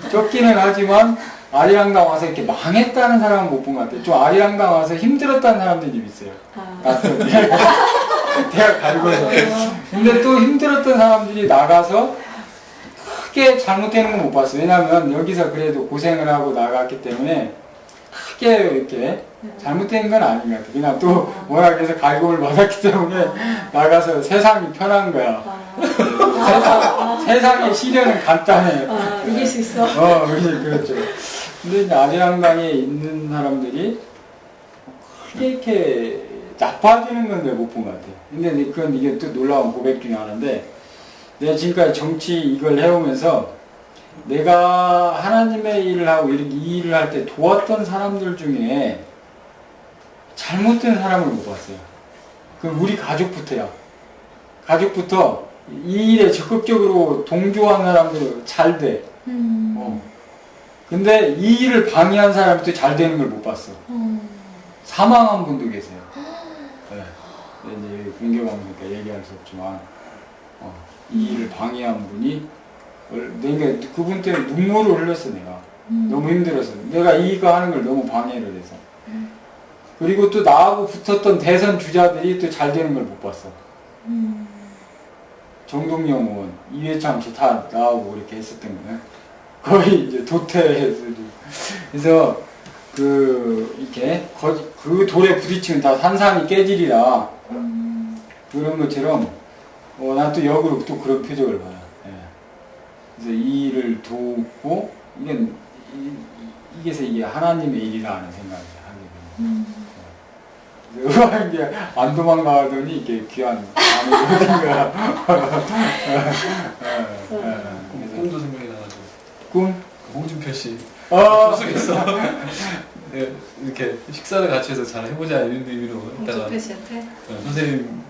좁기는 하지만 아리랑강 와서 이렇게 망했다는 사람은 못 본 것 같아요. 좀 아리랑강 와서 힘들었다는 사람들이 좀 있어요. 나도 대학 가고서. 근데 또 힘들었던 사람들이 나가서 크게 잘못되는 건 못 봤어요. 왜냐하면 여기서 그래도 고생을 하고 나갔기 때문에 크게 이렇게 잘못된 건 아닌 것 같아요. 그냥 또 워낙 해서 갈굼을 받았기 때문에 나가서 세상이 편한 거야. 세상의 시련은 간단해. 이길 수 있어. 그렇죠. 근데 이제 아리랑강에 있는 사람들이 크게 이렇게 나빠지는 건 내가 못 본 것 같아요. 근데 그건 이게 또 놀라운 고백 중에 하나인데, 내가 지금까지 정치 이걸 해오면서 내가 하나님의 일을 하고 이렇게 이 일을 할 때 도왔던 사람들 중에 잘못된 사람을 못 봤어요. 그 우리 가족부터야. 가족부터 이 일에 적극적으로 동조한 사람들 잘 돼. 근데 이 일을 방해한 사람도 잘 되는 걸 못 봤어. 사망한 분도 계세요. 네. 이제 공개방송이니까 얘기할 수 없지만, 이 일을 방해한 분이, 그러니까 그분 때문에 눈물을 흘렸어, 내가. 너무 힘들어서. 내가 이거 하는 걸 너무 방해를 해서. 그리고 또 나하고 붙었던 대선 주자들이 또 잘 되는 걸 못 봤어. 정동영 의원, 이회창 씨 다 나하고 이렇게 했었던 거네. 거의 이제 도태해서. 그래서, 이렇게, 그 돌에 부딪히면 다 산산이 깨지리라. 그런 것처럼, 난 또 역으로 또 그런 표적을 봐요. 예. 그래서 이 일을 돕고, 이게 하나님의 일이라 하는 생각을 하게 됩니다. 이제 안 도망가더니 이렇게 귀한 밤이 오는 거야. 꿈도 생각이 나가지고. 꿈? 홍준표 씨. 소속에서. 네, 이렇게 식사를 같이 해서 잘 해보자 이런 의미로 했다가 홍준표 씨한테? 선생님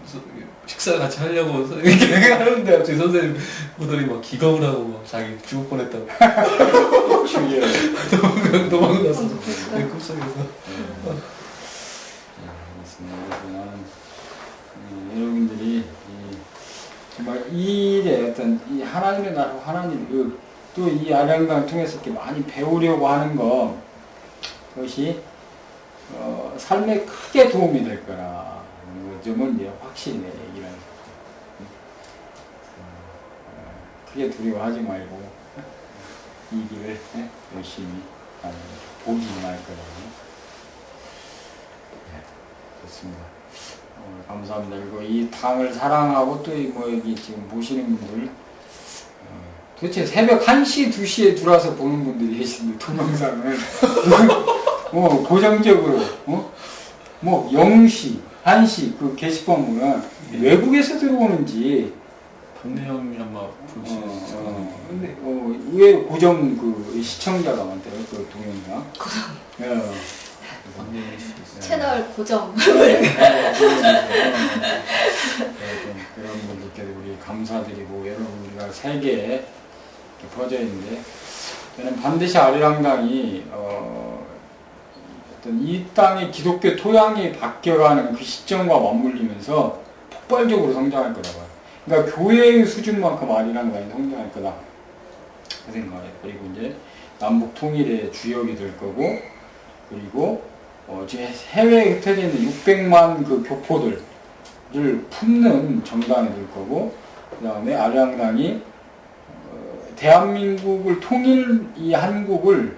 식사를 같이 하려고 이렇게 하는데 갑자기 선생님 보더니 막 기겁을 하고 막 자기 죽을 뻔했다고. 도망갔어. 네, 꿈속에서. 여러분들이 정말 이 일에 어떤 이 하나님의 나라, 하나님 또 이 아리랑강을 통해서 이렇게 많이 배우려고 하는 그것이 삶에 크게 도움이 될 거라. 그 점은 이제 확실히 내 얘기를 하는 크게 두려워하지 말고 이 길을 열심히 보기만 할 거라고. 좋습니다. 감사합니다. 그리고 이 당을 사랑하고 또 여기 지금 보시는 분들, 도대체 새벽 1시, 2시에 들어와서 보는 분들이 계신데, 동영상을. 고정적으로, 0시, 1시, 그 게시판 보면, 외국에서 들어오는지. 박내형이 아마 볼 수 있을 것 같아요. 근데, 의외로 고정 시청자가 많대요, 그 동영상. 고정. 채널 고정. 그런 분들께 우리 감사드리고, 여러분 우리가 세계에 퍼져 있는데, 저는 반드시 아리랑강이 어떤 이 땅의 기독교 토양이 바뀌어가는 그 시점과 맞물리면서 폭발적으로 성장할 거라고 봐요. 그러니까 교회의 수준만큼 아리랑강이 성장할 거다. 그 생각이에요. 그리고 이제 남북 통일의 주역이 될 거고, 그리고 지금 해외에 흩어져 있는 600만 그 교포들을 품는 정당이 될 거고, 그 다음에 아리랑강이 대한민국을 이 한국을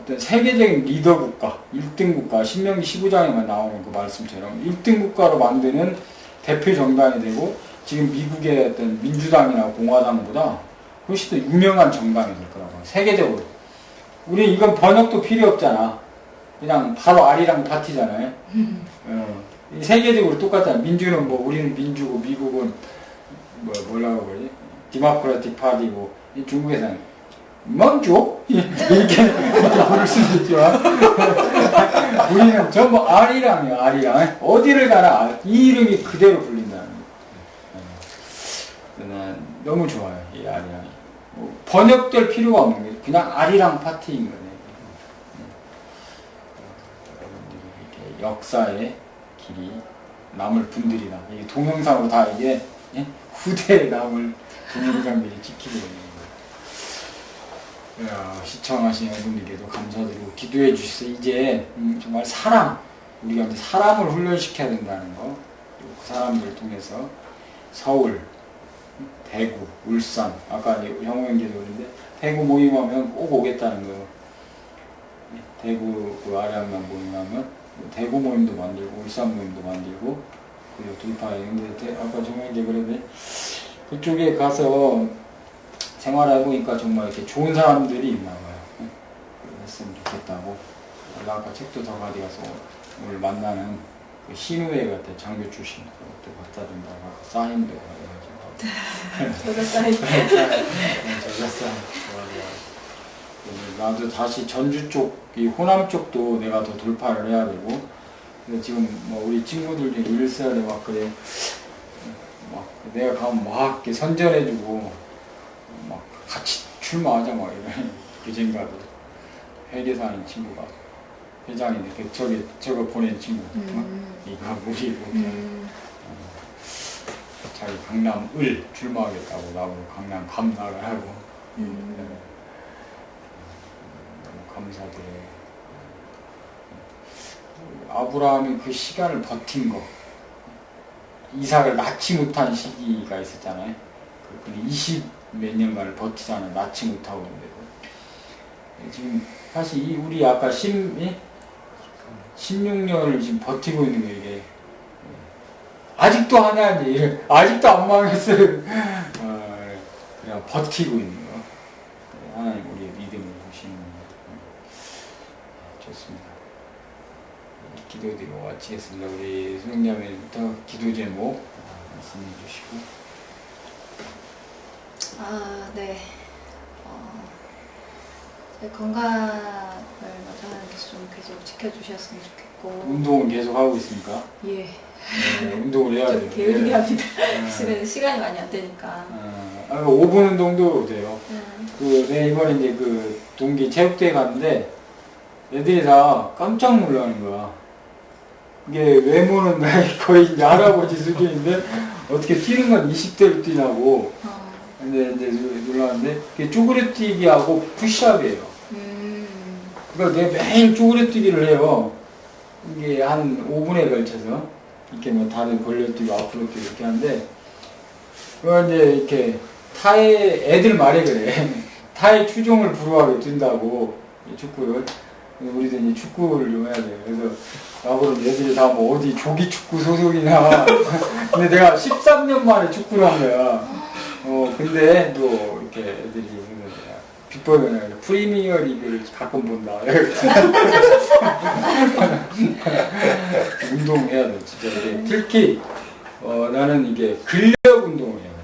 어떤 세계적인 리더 국가, 1등 국가, 신명기 15장에만 나오는 그 말씀처럼 1등 국가로 만드는 대표 정당이 되고, 지금 미국의 어떤 민주당이나 공화당보다 훨씬 더 유명한 정당이 될 거라고. 세계적으로. 우리 이건 번역도 필요 없잖아. 그냥 바로 아리랑 파티잖아요. 세계적으로 똑같잖아. 민주는 우리는 민주고, 미국은 뭐라고 그러지? 디모크라틱 파티고, 중국에서는 멍주? 이렇게 부를 수도 있지만 우리는 전부 아리랑이야, 아리랑. 어디를 가나 이 이름이 그대로 불린다는 거. 난 너무 좋아요, 이 아리랑이. 뭐 번역될 필요가 없는 게 그냥 아리랑 파티인 거네. 이렇게 역사의 길이 남을 분들이나 이 동영상으로 다 이게 후대에 남을 동영상들이 찍히고 있는 거예요. 이야, 시청하신 여러분들께도 감사드리고 기도해 주셔서 이제 정말 사람, 우리가 이제 사람을 훈련시켜야 된다는 거, 그리고 그 사람들을 통해서 서울, 대구, 울산, 아까 형호형제도 그랬는데 대구 모임하면 꼭 오겠다는 거. 대구 그 아량만 모임하면 대구 모임도 만들고 울산 모임도 만들고 그리고 돌파에 근데 아까 정형제 그랬는데 그쪽에 가서 생활해 보니까 정말 이렇게 좋은 사람들이 있나 봐요. 했으면 좋겠다고. 아까 책도 더 가디 가서 오늘 만나는 그 신우회 같아 장교 출신 그것도 갖다 준다고 하고 사인도 해가지고. 저도 사인. 저자 사인. 나도 다시 전주 쪽, 이 호남 쪽도 내가 더 돌파를 해야 되고. 근데 지금 뭐 우리 친구들 중에 일설에 막 그래. 막 내가 가면 막 이렇게 선전해주고 막 같이 출마하자 막 이런 그 생각을 회계사 하는 친구가 회장인데 저거 보낸 친구 이거 우리 이렇게 자기 강남을 출마하겠다고 나보고 강남 감락을 하고 너무 감사드려요. 아브라함이 그 시간을 버틴 거 이삭을 낳지 못한 시기가 있었잖아요. 그 20 몇 년간을 버티잖아. 낳지 못하고 있는데도. 지금 사실 우리 아까 16년을 지금 버티고 있는 거 이게 아직도 하냐니 아직도 안 망했어요. 그냥 버티고 있는 거. 하나님 우리의 믿음을 보시는 거. 좋습니다. 기도드리고 마치겠습니다. 우리 수영자매부터 기도 제목 말씀해 주시고. 네. 제 건강을 먼저 하는 게 좀 계속 지켜주셨으면 좋겠고. 운동은 계속 하고 있습니까? 예. 네, 운동을 해야 돼요. 좀 게으르합니다. 네. 시간이 많이 안 되니까. 5분 운동도 돼요. 네. 내가 이번에 이제 그 동기 체육대회 갔는데 애들이 다 깜짝 놀라는 거야. 이게 외모는 거의 이제 할아버지 수준인데 어떻게 뛰는 건 20대로 뛰냐고. 근데 이제 놀라는데 그게 쪼그레뛰기하고 푸시업이에요. 그러니까 내가 매일 쪼그레뛰기를 해요. 이게 한 5분에 걸쳐서 이렇게 뭐 다들 벌려뛰고 앞으로 뛰고 이렇게 하는데 그거 이제 이렇게 타의 애들 말이 그래. 타의 추종을 불허하게 뛴다고 축구를. 우리도 이제 축구를 좀 해야 돼요. 그래서 나보고 애들이 다 뭐 어디 조기 축구 소속이냐. 근데 내가 13년 만에 축구를 한 거야. 근데 또 이렇게 애들이 비법이 아니라 프리미어 리그를 가끔 본다. 운동해야 돼, 진짜. 특히, 나는 이게 근력 운동을 해야 돼.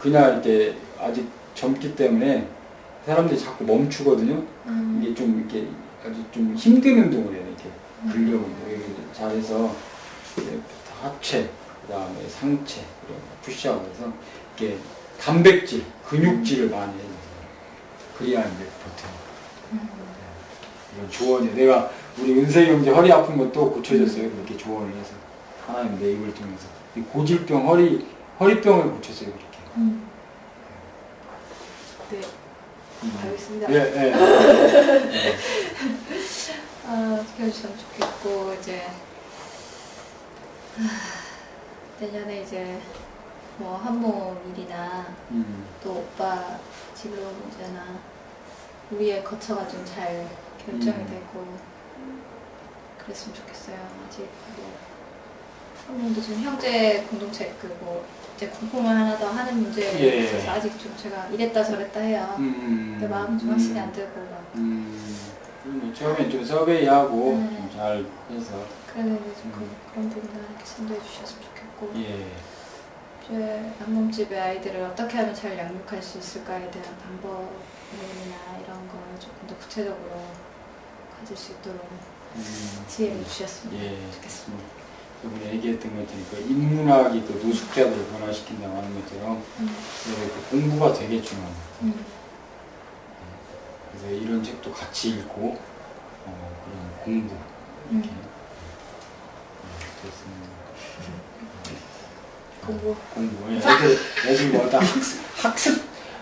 그냥 이렇게 아직 젊기 때문에 사람들이 자꾸 멈추거든요. 이게 좀 이렇게 아주 좀 힘든 운동을 해야 돼, 이렇게. 근력 운동. 잘해서 하체, 그 다음에 상체, 푸시업에서 이렇게 단백질, 근육질을 많이 해야 돼. 그래야 이제 버텨. 이런 조언이 내가 우리 은석이 형제 허리 아픈 것도 고쳐졌어요. 그렇게 조언을 해서 하나님 내 입을 통해서 이 고질병 허리병을 고쳤어요. 그렇게. 네. 알겠습니다. 예, 예. 지켜주시면 좋겠고 이제 내년에 이제 뭐 한몸 일이나 또 오빠 진로 문제나 우리의 거처가 좀 잘 결정이 되고 그랬으면 좋겠어요. 아직 뭐 한몸도 지금 형제 공동체 그뭐 이제 공포만 하나 더 하는 문제에 예. 있어서 아직 좀 제가 이랬다 저랬다 해요. 내 마음이 좀 확실히 안 들고 막. 처음에 좀 서베이하고 좀 잘 해서 그래서 이제 좀 그런 부분을 이렇게 선도해 주셨으면 좋겠고. 예. 이제 남몸집의 아이들을 어떻게 하면 잘 양육할 수 있을까에 대한 방법이나 이런 걸 조금 더 구체적으로 가질 수 있도록 지혜를 주셨으면 예. 좋겠습니다. 저번에 얘기했던 것처럼 그 인문학이 그 노숙자들을 변화시킨다고 하는 것처럼 그 공부가 되게 중요합니다. 그래서 이런 책도 같이 읽고 그런 공부 이렇게 됐습니다. 공부. 애들 뭐다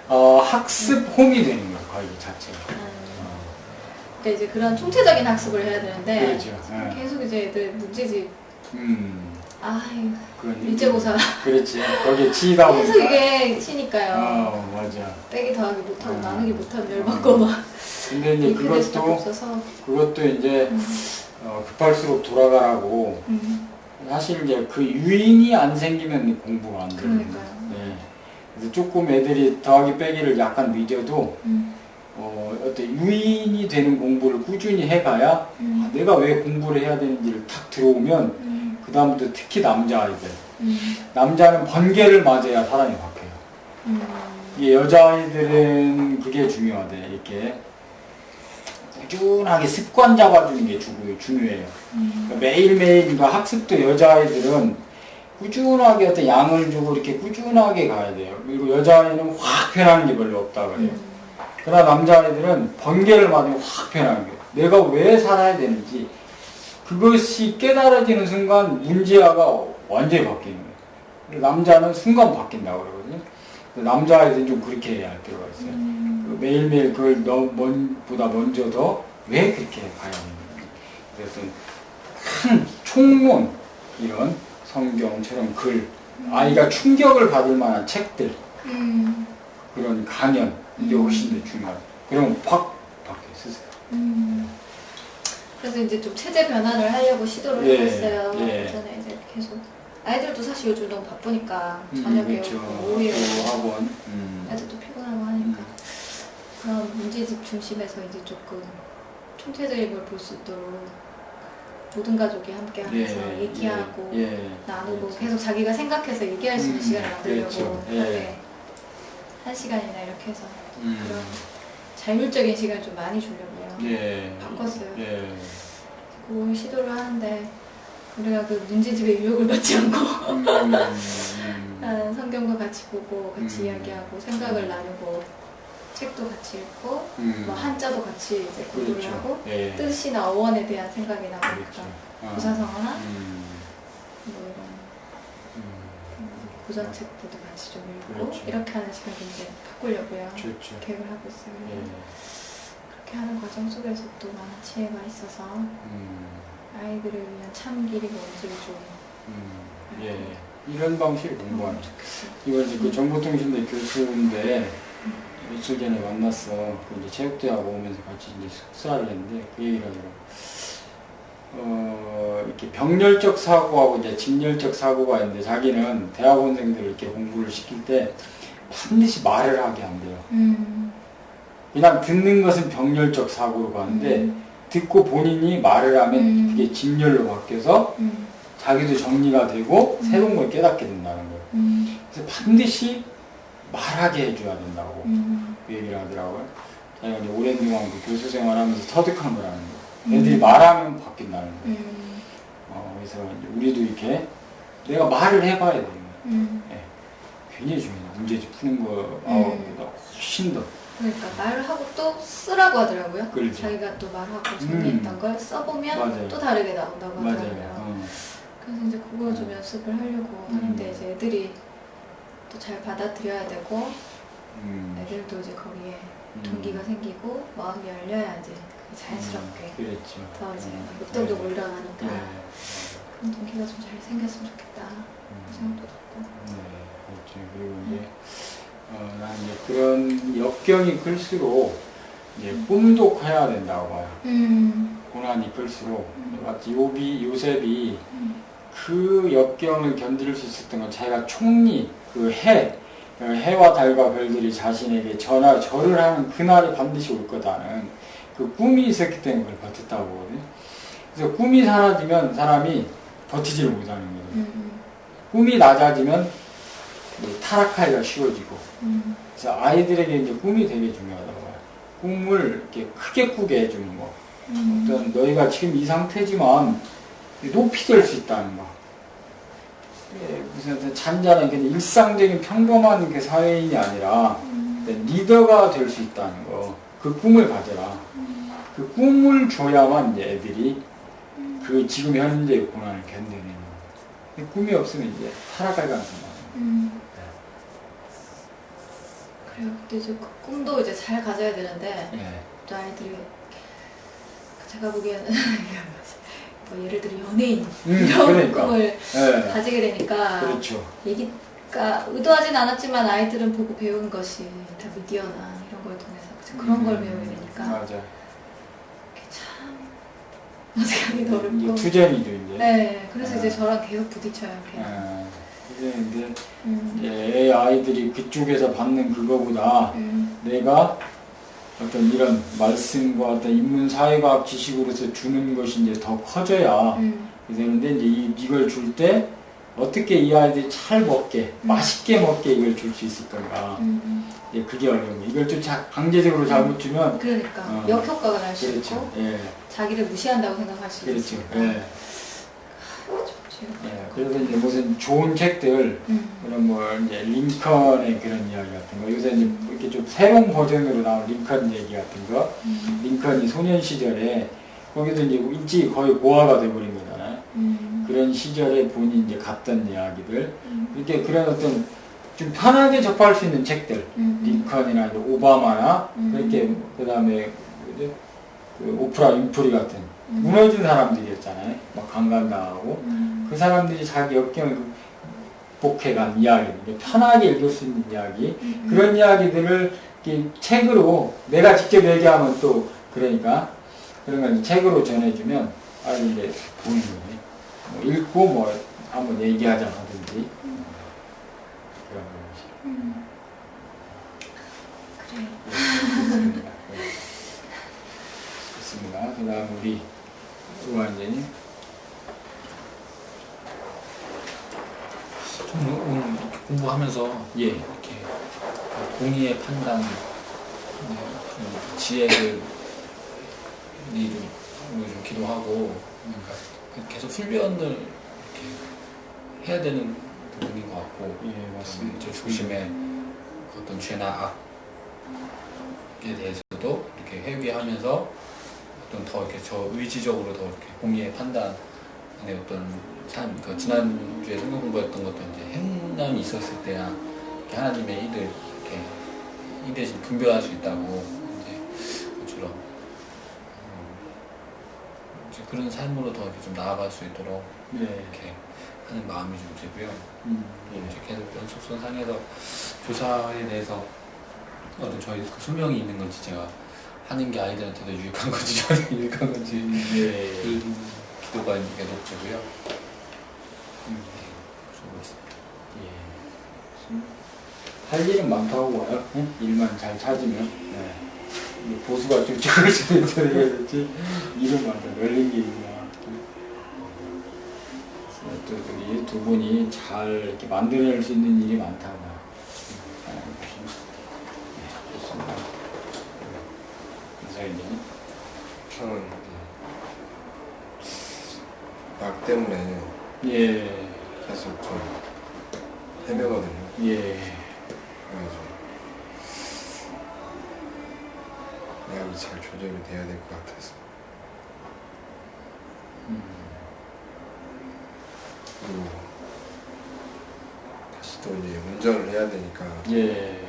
학습홈이 되는 거예요. 거의 자체가. 그러니까 이제 그런 총체적인 학습을 해야 되는데 그렇죠. 예. 계속 이제 애들 문제집 그건 일제고사 그렇지. 거기에 치이다 보니까. 계속 이게 치니까요. 맞아. 빼기 더하기 못하고 나누기 못하면 열받고 막 근데 이제 이렇게 될 수밖에 없어서 그것도 이제 급할수록 돌아가라고 사실 이제 그 유인이 안 생기면 공부가 안 돼요. 그러니까요. 네. 그래서 조금 애들이 더하기 빼기를 약간 늦어도 어떤 유인이 되는 공부를 꾸준히 해가야 내가 왜 공부를 해야 되는지를 탁 들어오면 그 다음부터 특히 남자아이들 남자는 번개를 맞아야 사람이 바뀌어요. 이게 여자아이들은 그게 중요하대. 이렇게 꾸준하게 습관 잡아주는 게 중요해요. 그러니까 매일매일 그러니까 학습도 여자아이들은 꾸준하게 어떤 양을 주고 이렇게 꾸준하게 가야 돼요. 그리고 여자아이는 확 변하는 게 별로 없다 그래요. 그러나 남자아이들은 번개를 맞으면 확 변하는 거예요. 내가 왜 살아야 되는지 그것이 깨달아지는 순간 문제아가 완전히 바뀌는 거예요. 남자는 순간 바뀐다고 그러거든요. 남자아이들은 좀 그렇게 해야 할 필요가 있어요. 매일매일 그걸 보다 먼저 더 왜 그렇게 가야 하는지. 그래서 큰 총론, 이런 성경처럼 글, 아이가 충격을 받을 만한 책들, 그런 강연, 이게 훨씬 더 중요하다. 그러면 확 바뀌어요, 스스로. 그래서 이제 좀 체제 변화를 하려고 시도를 하고 있어요. 전에 이제 계속 아이들도 사실 요즘 너무 바쁘니까 저녁에 그렇죠. 오고 오후에 오고 학원. 애들도 피곤하고 하니까 그런 문제집 중심에서 이제 조금 총체적인 걸 볼 수 있도록 모든 가족이 함께 하면서 얘기하고 나누고 그렇죠. 계속 자기가 생각해서 얘기할 수 있는 시간을 만들려고 그렇죠. 하루에 1시간이나 이렇게 해서 그런 자율적인 시간을 좀 많이 주려고요. 바꿨어요. 그걸 시도를 하는데 우리가 그 문제집의 유혹을 받지 않고 성경도 같이 보고 같이 이야기하고 생각을 나누고 책도 같이 읽고 뭐 한자도 같이 이제 공부를 그렇죠. 하고 뜻이나 어원에 대한 생각이 나오니까 그렇죠. 부사성어나 뭐 이런 고전책들도 같이 좀 읽고 그렇죠. 이렇게 하는 시간을 이제 바꾸려고요. 좋죠. 계획을 하고 있어요. 그렇게 하는 과정 속에서 또 많은 지혜가 있어서 아이들을 위한 참 길이 뭔지를 좀 이런 방식으로 공부하는 좋겠어요. 이건 이제 그 정보통신대 교수인데 며칠 전에 만났어. 그 이제 체육대학 오면서 같이 이제 숙사를 했는데 그 얘기를 하더라고. 이렇게 병렬적 사고하고 이제 직렬적 사고가 있는데 자기는 대학원생들을 이렇게 공부를 시킬 때 반드시 말을 하게 한대요. 그냥 듣는 것은 병렬적 사고로 가는데 듣고 본인이 말을 하면 그게 직렬로 바뀌어서 자기도 정리가 되고 새로운 걸 깨닫게 된다는 거예요. 그래서 반드시 말하게 해줘야 된다고 그 얘기를 하더라고요. 자기가 이제 오랜 동안 그 교수 생활하면서 터득한 거라는 거예요. 애들이 말하면 바뀐다는 거예요. 그래서 이제 우리도 이렇게 내가 말을 해봐야 되는 거예요. 굉장히 중요해요. 문제집 푸는 거보다 훨씬 더. 그러니까 말을 하고 또 쓰라고 하더라고요. 그렇죠. 자기가 또 말하고 정리했던 걸 써보면 맞아요. 또 다르게 나온다고 하더라고요. 맞아요. 그래서 이제 그걸 좀 연습을 하려고 하는데 이제 애들이 또 잘 받아들여야 되고 애들도 이제 거기에 동기가 생기고 마음이 열려야 이제 그게 자연스럽게 그렇죠. 더 이제 습득적으로 일어나니까 그런 동기가 좀 잘 생겼으면 좋겠다 생각도 들고. 그렇죠. 그리고 이제 난 이제 그런 역경이 클수록 이제 꿈도 커야 된다고 봐요. 고난이 클수록 마치 요셉이 그 역경을 견딜 수 있었던 건 자기가 총리 그 해와 달과 별들이 자신에게 절을 하는 그날이 반드시 올 거다는 그 꿈이 있었기 때문에 그걸 버텼다고 보거든요. 그래서 꿈이 사라지면 사람이 버티지를 못하는 거예요. 꿈이 낮아지면 타락하기가 쉬워지고. 그래서 아이들에게 이제 꿈이 되게 중요하다고 봐요. 꿈을 이렇게 크게 꾸게 해주는 거. 어떤 너희가 지금 이 상태지만 높이 될 수 있다는 거. 예, 무슨 어떤 잔잔한 그냥 일상적인 평범한 그 사회인이 아니라 리더가 될 수 있다는 거. 그 꿈을 가져라. 그 꿈을 줘야만 이제 애들이 그 지금 현재의 고난을 견뎌내는 거예요. 꿈이 없으면 이제 타락할 가능성이 많아요. 그래요. 근데 이제 그 꿈도 이제 잘 가져야 되는데 예. 또 아이들이 제가 보기에는 뭐 예를 들어 연예인 이런 그러니까. 꿈을 예. 가지게 되니까 그렇죠. 얘기가 의도하진 않았지만 아이들은 보고 배운 것이 다 미디어나 이런 걸 통해서 그런 걸 배우게 되니까 맞아. 그게 참 어색하기도 어렵고 이제 투쟁이죠 이제. 네, 그래서 아. 이제 저랑 계속 부딪혀요. 계속. 투쟁인데 이제 아이들이 그쪽에서 받는 그거보다 내가 어떤 이런 말씀과 어떤 인문 사회과학 지식으로서 주는 것이 이제 더 커져야 되는데 이제 이걸 줄 때 어떻게 이 아이들이 잘 먹게 맛있게 먹게 이걸 줄 수 있을 건가. 예, 그게 어려운 거. 이걸 좀 강제적으로 잘못 주면 그러니까 역효과가 날 수 그렇죠. 있고 예, 자기를 무시한다고 생각할 수도 그렇죠. 있으니까. 예. 좋죠. 예, 그래서 이제 무슨 좋은 책들 그런 뭐 이제 링컨의 그런 이야기 같은 거 요새 이제 이렇게 좀 새로운 버전으로 나온 링컨 얘기 같은 거 링컨이 소년 시절에 거기도 이제 일찍 거의 고아가 돼버린 거잖아요. 그런 시절에 본인이 이제 갔던 이야기들 이렇게 그런 어떤 좀 편하게 접할 수 있는 책들 링컨이나 이제 오바마나 그렇게 그 다음에 그 오프라 윈프리 같은 무너진 사람들이었잖아요. 막 강간당하고 그 사람들이 자기 역경을 극복해간 이야기, 편하게 읽을 수 있는 이야기 그런 이야기들을 이렇게 책으로 내가 직접 얘기하면 또 그러니까 그런 걸 책으로 전해주면 아이들 이제 보는 거예요. 뭐 읽고 뭐 한번 얘기하자 하든지 그런 것이. 그래요. 좋습니다. 그 다음 우리 우한재님. 저는 오늘 이렇게 공부하면서 예. 이렇게 공의의 판단, 그 지혜를 좀 기도하고 계속 훈련을 이렇게 해야 되는 부분인 것 같고, 예, 맞습니다. 이제 조심의 어떤 죄나 악에 대해서도 이렇게 회개하면서 어떤 더 이렇게 저 의지적으로 더 이렇게 공의의 판단의 어떤 삶, 그 지난주에 성경 공부했던 것도 이제 행남이 있었을 때야 이렇게 하나님의 일을 이렇게 이 대신 분별할 수 있다고 이제 그처럼 이제 그런 삶으로 더 이렇게 좀 나아갈 수 있도록 네. 이렇게 하는 마음이 좀 들고요. 이제 계속 연속선상에서 교사에 대해서 어떤 저희 그 소명이 있는 건지 제가 하는 게 아이들한테도 유익한 건지 저한테 유익한 건지 예. 그 기도가 계속 되고요. 그러고 있습니다. 예. 할 일은 많다고 봐요. 응? 일만 잘 찾으면. 네. 보수가 좀 적을 수도 있어야 되지. 일은 많다. 열린 게 있구나. 또 우리 두 분이 잘 이렇게 만들어낼 수 있는 일이 많다고 봐요. 네, 좋습니다. 이사님은? 저는 약 때문에 예. 계속 좀 헤매거든요. 예. 그래가지고 약이 잘 조절이 돼야 될 것 같아서. 그리고 다시 또 이제 운전을 해야 되니까 예.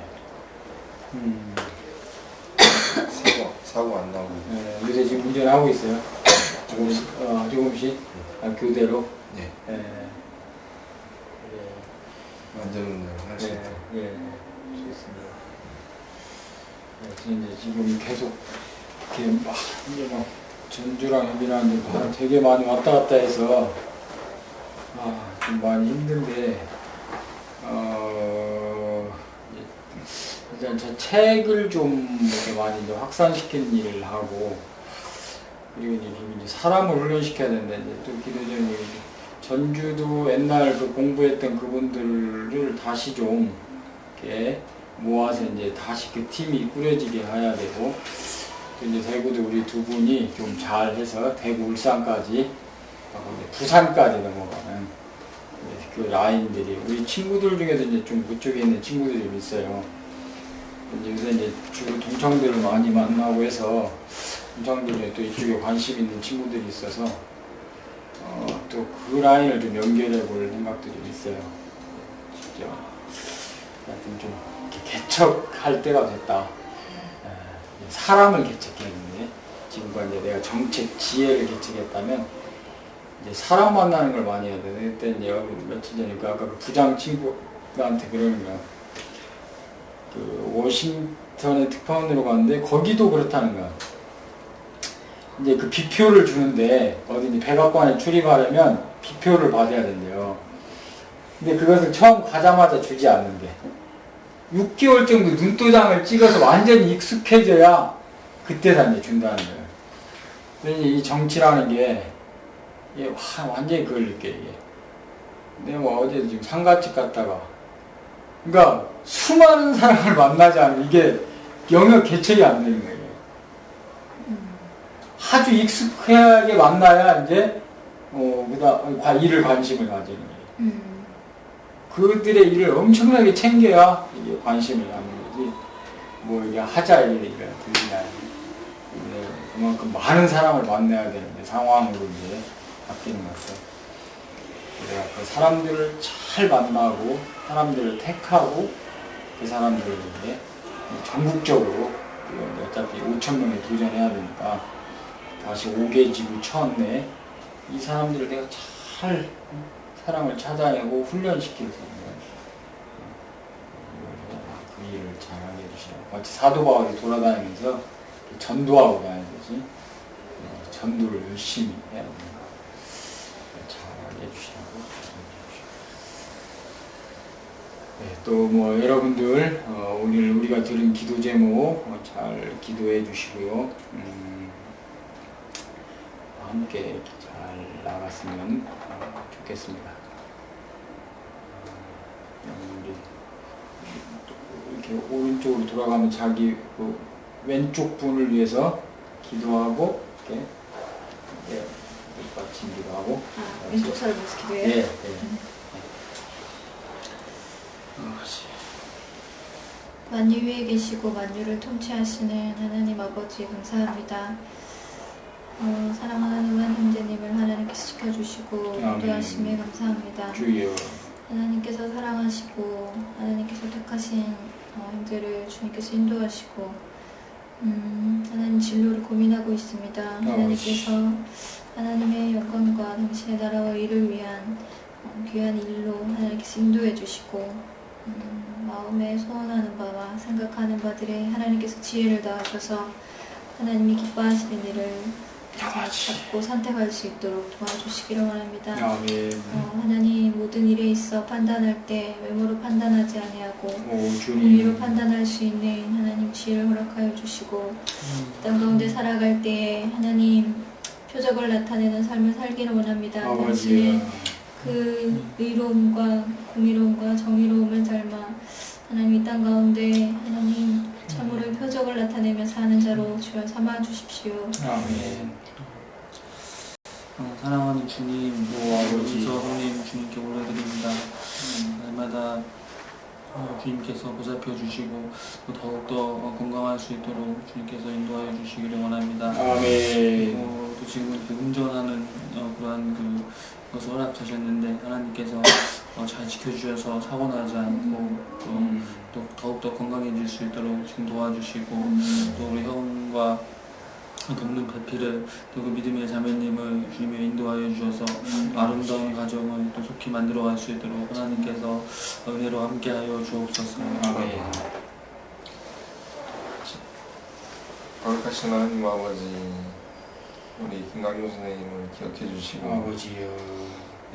사고 안 나고. 예. 요새 지금 운전하고 있어요. 조금씩. 조금씩. 아, 교대로. 네. 예. 안전운전을 할 수 예. 있도록. 예. 좋습니다. 그래서 이제 지금 계속 이렇게 막 이제 막 전주랑 여기랑 이제 되게 많이 왔다 갔다 해서 좀 많이 힘든데 일단 저 책을 좀 이렇게 많이 이제 확산시키는 일을 하고 그리고 이제 사람을 훈련시켜야 되는데 이제 또 기도전이 전주도 옛날 그 공부했던 그분들을 다시 좀 이렇게 모아서 이제 다시 그 팀이 꾸려지게 해야 되고 또 이제 대구도 우리 두 분이 좀 잘해서 대구 울산까지 하고 이제 부산까지 넘어가는 그 라인들이 우리 친구들 중에도 이제 좀 그쪽에 있는 친구들이 좀 있어요. 이제 요새 이제 주로 동창들을 많이 만나고 해서 동창들 중에 또 이쪽에 관심 있는 친구들이 있어서 또 그 라인을 좀 연결해 볼 생각도 좀 있어요. 진짜 하여튼 좀 이렇게 개척할 때가 됐다. 사람을 개척했는데 지금까지 이제 내가 정책 지혜를 개척했다면 이제 사람 만나는 걸 많이 해야 돼. 그때 이제 며칠 전에 아까 그 부장 친구한테 그러는 거야. 그 워싱턴에 특파원으로 갔는데 거기도 그렇다는 거야. 이제 그 비표를 주는데 어디 이제 백악관에 출입하려면 비표를 받아야 된대요. 근데 그것을 처음 가자마자 주지 않는데 6개월 정도 눈도장을 찍어서 완전히 익숙해져야 그때 다 이제 준다는 거예요. 근데 이 정치라는 게 이게 완전히 그걸 느껴 이게. 내가 뭐 어제 지금 상가집 갔다가 그러니까 수많은 사람을 만나지 않으면 이게 영역 개척이 안 되는 거예요. 아주 익숙하게 만나야 이제 그다음 일을 관심을 가지는 거예요. 그들의 일을 엄청나게 챙겨야 이게 관심을 갖는 거지. 뭐 이게 하자 이래가 들리냐. 그만큼 많은 사람을 만나야 되는데 상황으로 이제 바뀌는 것 같아요. 그래서 그 사람들을 잘 만나고 사람들을 택하고 그 사람들을 이제 전국적으로 어차피 5,000명에 도전해야 되니까 다시 5개 지구 천내 이 사람들을 내가 잘 사람을 찾아내고 훈련시킬 수 있는 그 일을 잘하게 해주시라고. 마치 사도 바울이 돌아다니면서 전도하고 다니듯이 전도를 열심히 해야 됩니다. 잘 해주시라고. 네, 또 뭐 여러분들 오늘 우리가 들은 기도 제목 잘 기도해 주시고요. 함께 잘 나갔으면 좋겠습니다. 이렇게 오른쪽으로 돌아가면 자기 그 왼쪽 분을 위해서 기도하고 이렇게 받침 기도하고 왼쪽 사람 모습 기도해요? 네. 만유 위에 계시고 만유를 통치하시는 하나님 아버지 감사합니다. 사랑하는 형제님을 하나님께서 지켜주시고 인도하심에 감사합니다. 주여. 하나님께서 사랑하시고 하나님께서 택하신 형제를 주님께서 인도하시고 하나님 진로를 고민하고 있습니다. 하나님께서 하나님의 영광과 당신의 나라와 일을 위한 귀한 일로 하나님께서 인도해 주시고 마음에 소원하는 바와 생각하는 바들에 하나님께서 지혜를 더하셔서 하나님이 기뻐하시는 일을 잡고 선택할 수 있도록 도와주시기를 원합니다. 하나님 모든 일에 있어 판단할 때 외모로 판단하지 아니하고 공의로 판단할 수 있는 하나님 지혜를 허락하여 주시고 땅 가운데 살아갈 때에 하나님 표적을 나타내는 삶을 살기를 원합니다. 당신의 그 의로움과 공의로움과 정의로움을 닮아 하나님 이 땅 가운데 하나님 참으로 표적을 나타내며 사는 자로 주여 삼아 주십시오. 아멘. 사랑하는 주님, 아버지, 성님 주님께 올려드립니다. 날마다 주님께서 보살펴 주시고 더욱더 건강할 수 있도록 주님께서 인도하여 주시기를 원합니다. 아멘. 또 지금 이렇게 운전하는 그러한 것을 허락하셨는데 하나님께서 잘 지켜주셔서 사고 나지 않고 또 더욱더 건강해질 수 있도록 지금 도와주시고 또 우리 형과 돕는 배필을 또 그 믿음의 자매님을 주님이 인도하여 주셔서 아름다운 가정을 또 속히 만들어갈 수 있도록 하나님께서 은혜로 함께하여 주옵소서. 아멘. 거룩하신 하나님 아버지, 우리 김강용 선생님을 기억해 주시고 아버지요.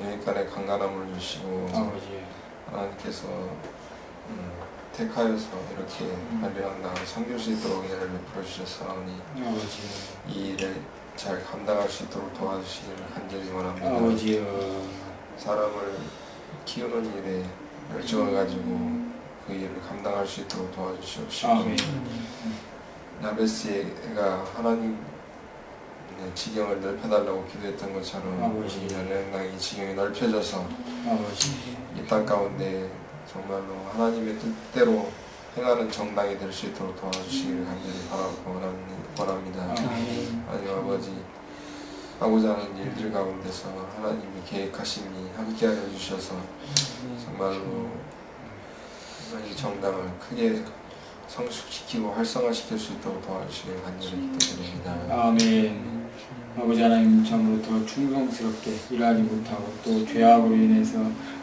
영육간의 강간함을 주시고 아버지요. 하나님께서 택하여서 이렇게 한려한 나를 섬길 수 있도록 은혜를 베풀어 주셨사오니 아버지요. 이 일을 잘 감당할 수 있도록 도와주시기를 간절히 원합니다. 아버지요. 사람을 키우는 일에 열정을 가지고 그 일을 감당할 수 있도록 도와주시옵시고 아멘. 야베스가 하나님 지경을 넓혀달라고 기도했던 것처럼 아버지. 아량당이 지경이 넓혀져서 아버지. 이 땅 가운데 정말로 하나님의 뜻대로 행하는 정당이 될 수 있도록 도와주시기를 간절히 바라고 원합니다. 아멘. 하나님 아버지, 하고자 하는 일들 가운데서 하나님의 계획하심이 함께하여 주셔서 정말로 이 정당을 크게 성숙시키고 활성화시킬 수 있도록 도와주시길 간절히 기도드립니다. 아멘. 아버지 하나님 참으로 더 충성스럽게 일하지 못하고 또 죄악으로 인해서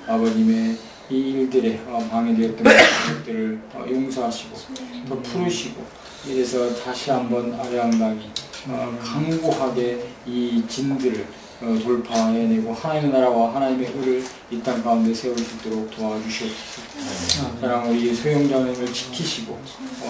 아버님의 이 일들에 방해되었던 것들을 용서하시고 더 풀으시고 이래서 다시 한번 아량당이 강고하게 이 진들을 돌파해내고 하나님의 나라와 하나님의 의를 이 땅 가운데 세울 수 있도록 도와주시옵소서. 사랑 우리 소영자님을 지키시고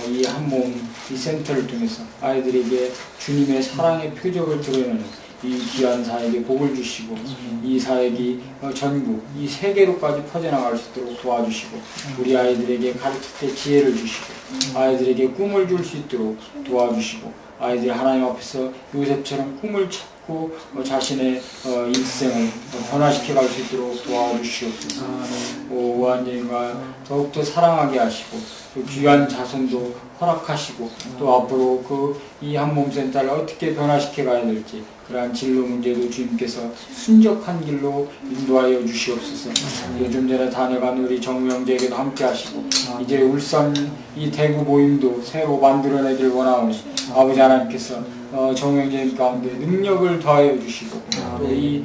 이 한 몸 이 센터를 통해서 아이들에게 주님의 사랑의 표적을 드러내는 이 귀한 사역에 복을 주시고 이 사역이 전국 이 세계로까지 퍼져나갈 수 있도록 도와주시고 우리 아이들에게 가르칠 때 지혜를 주시고 아이들에게 꿈을 줄 수 있도록 도와주시고 아이들 하나님 앞에서 요셉처럼 꿈을 찾고 자신의 일생을 변화시켜 갈 수 있도록 도와주시옵소서. 완전히가 더욱더 사랑하게 하시고 또 귀한 자손도 허락하시고 또 앞으로 이 한몸센터를 어떻게 변화시켜 가야 될지 그러한 진로 문제도 주님께서 순적한 길로 인도하여 주시옵소서. 요즘 전에 다녀간 우리 정우 형제에게도 함께 하시고 이제 울산 이 대구 모임도 새로 만들어내길 원하오니 아버지 하나님께서 정우 형제님 가운데 능력을 더하여 주시고 또 이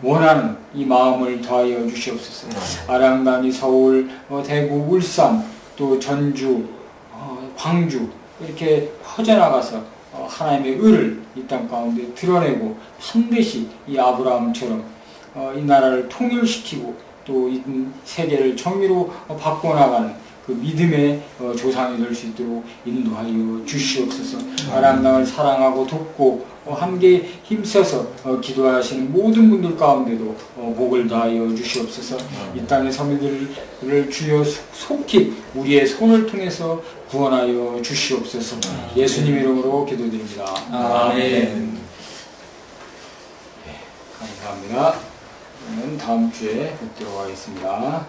원하는 이 마음을 더하여 주시옵소서. 아량단이 서울, 대구, 울산 또 전주, 광주 이렇게 퍼져나가서 하나님의 의를 이 땅 가운데 드러내고 반드시 이 아브라함처럼 이 나라를 통일시키고 또 이 세계를 정의로 바꿔나가는 그 믿음의 조상이 될 수 있도록 인도하여 주시옵소서. 아람당을 사랑하고 돕고 함께 힘써서 기도하시는 모든 분들 가운데도 복을 다하여 주시옵소서. 이 땅의 서민들을 주여 속히 우리의 손을 통해서 구원하여 주시옵소서. 예수님 이름으로 기도드립니다. 아멘. 감사합니다. 그러면 다음 주에 뵙도록 하겠습니다.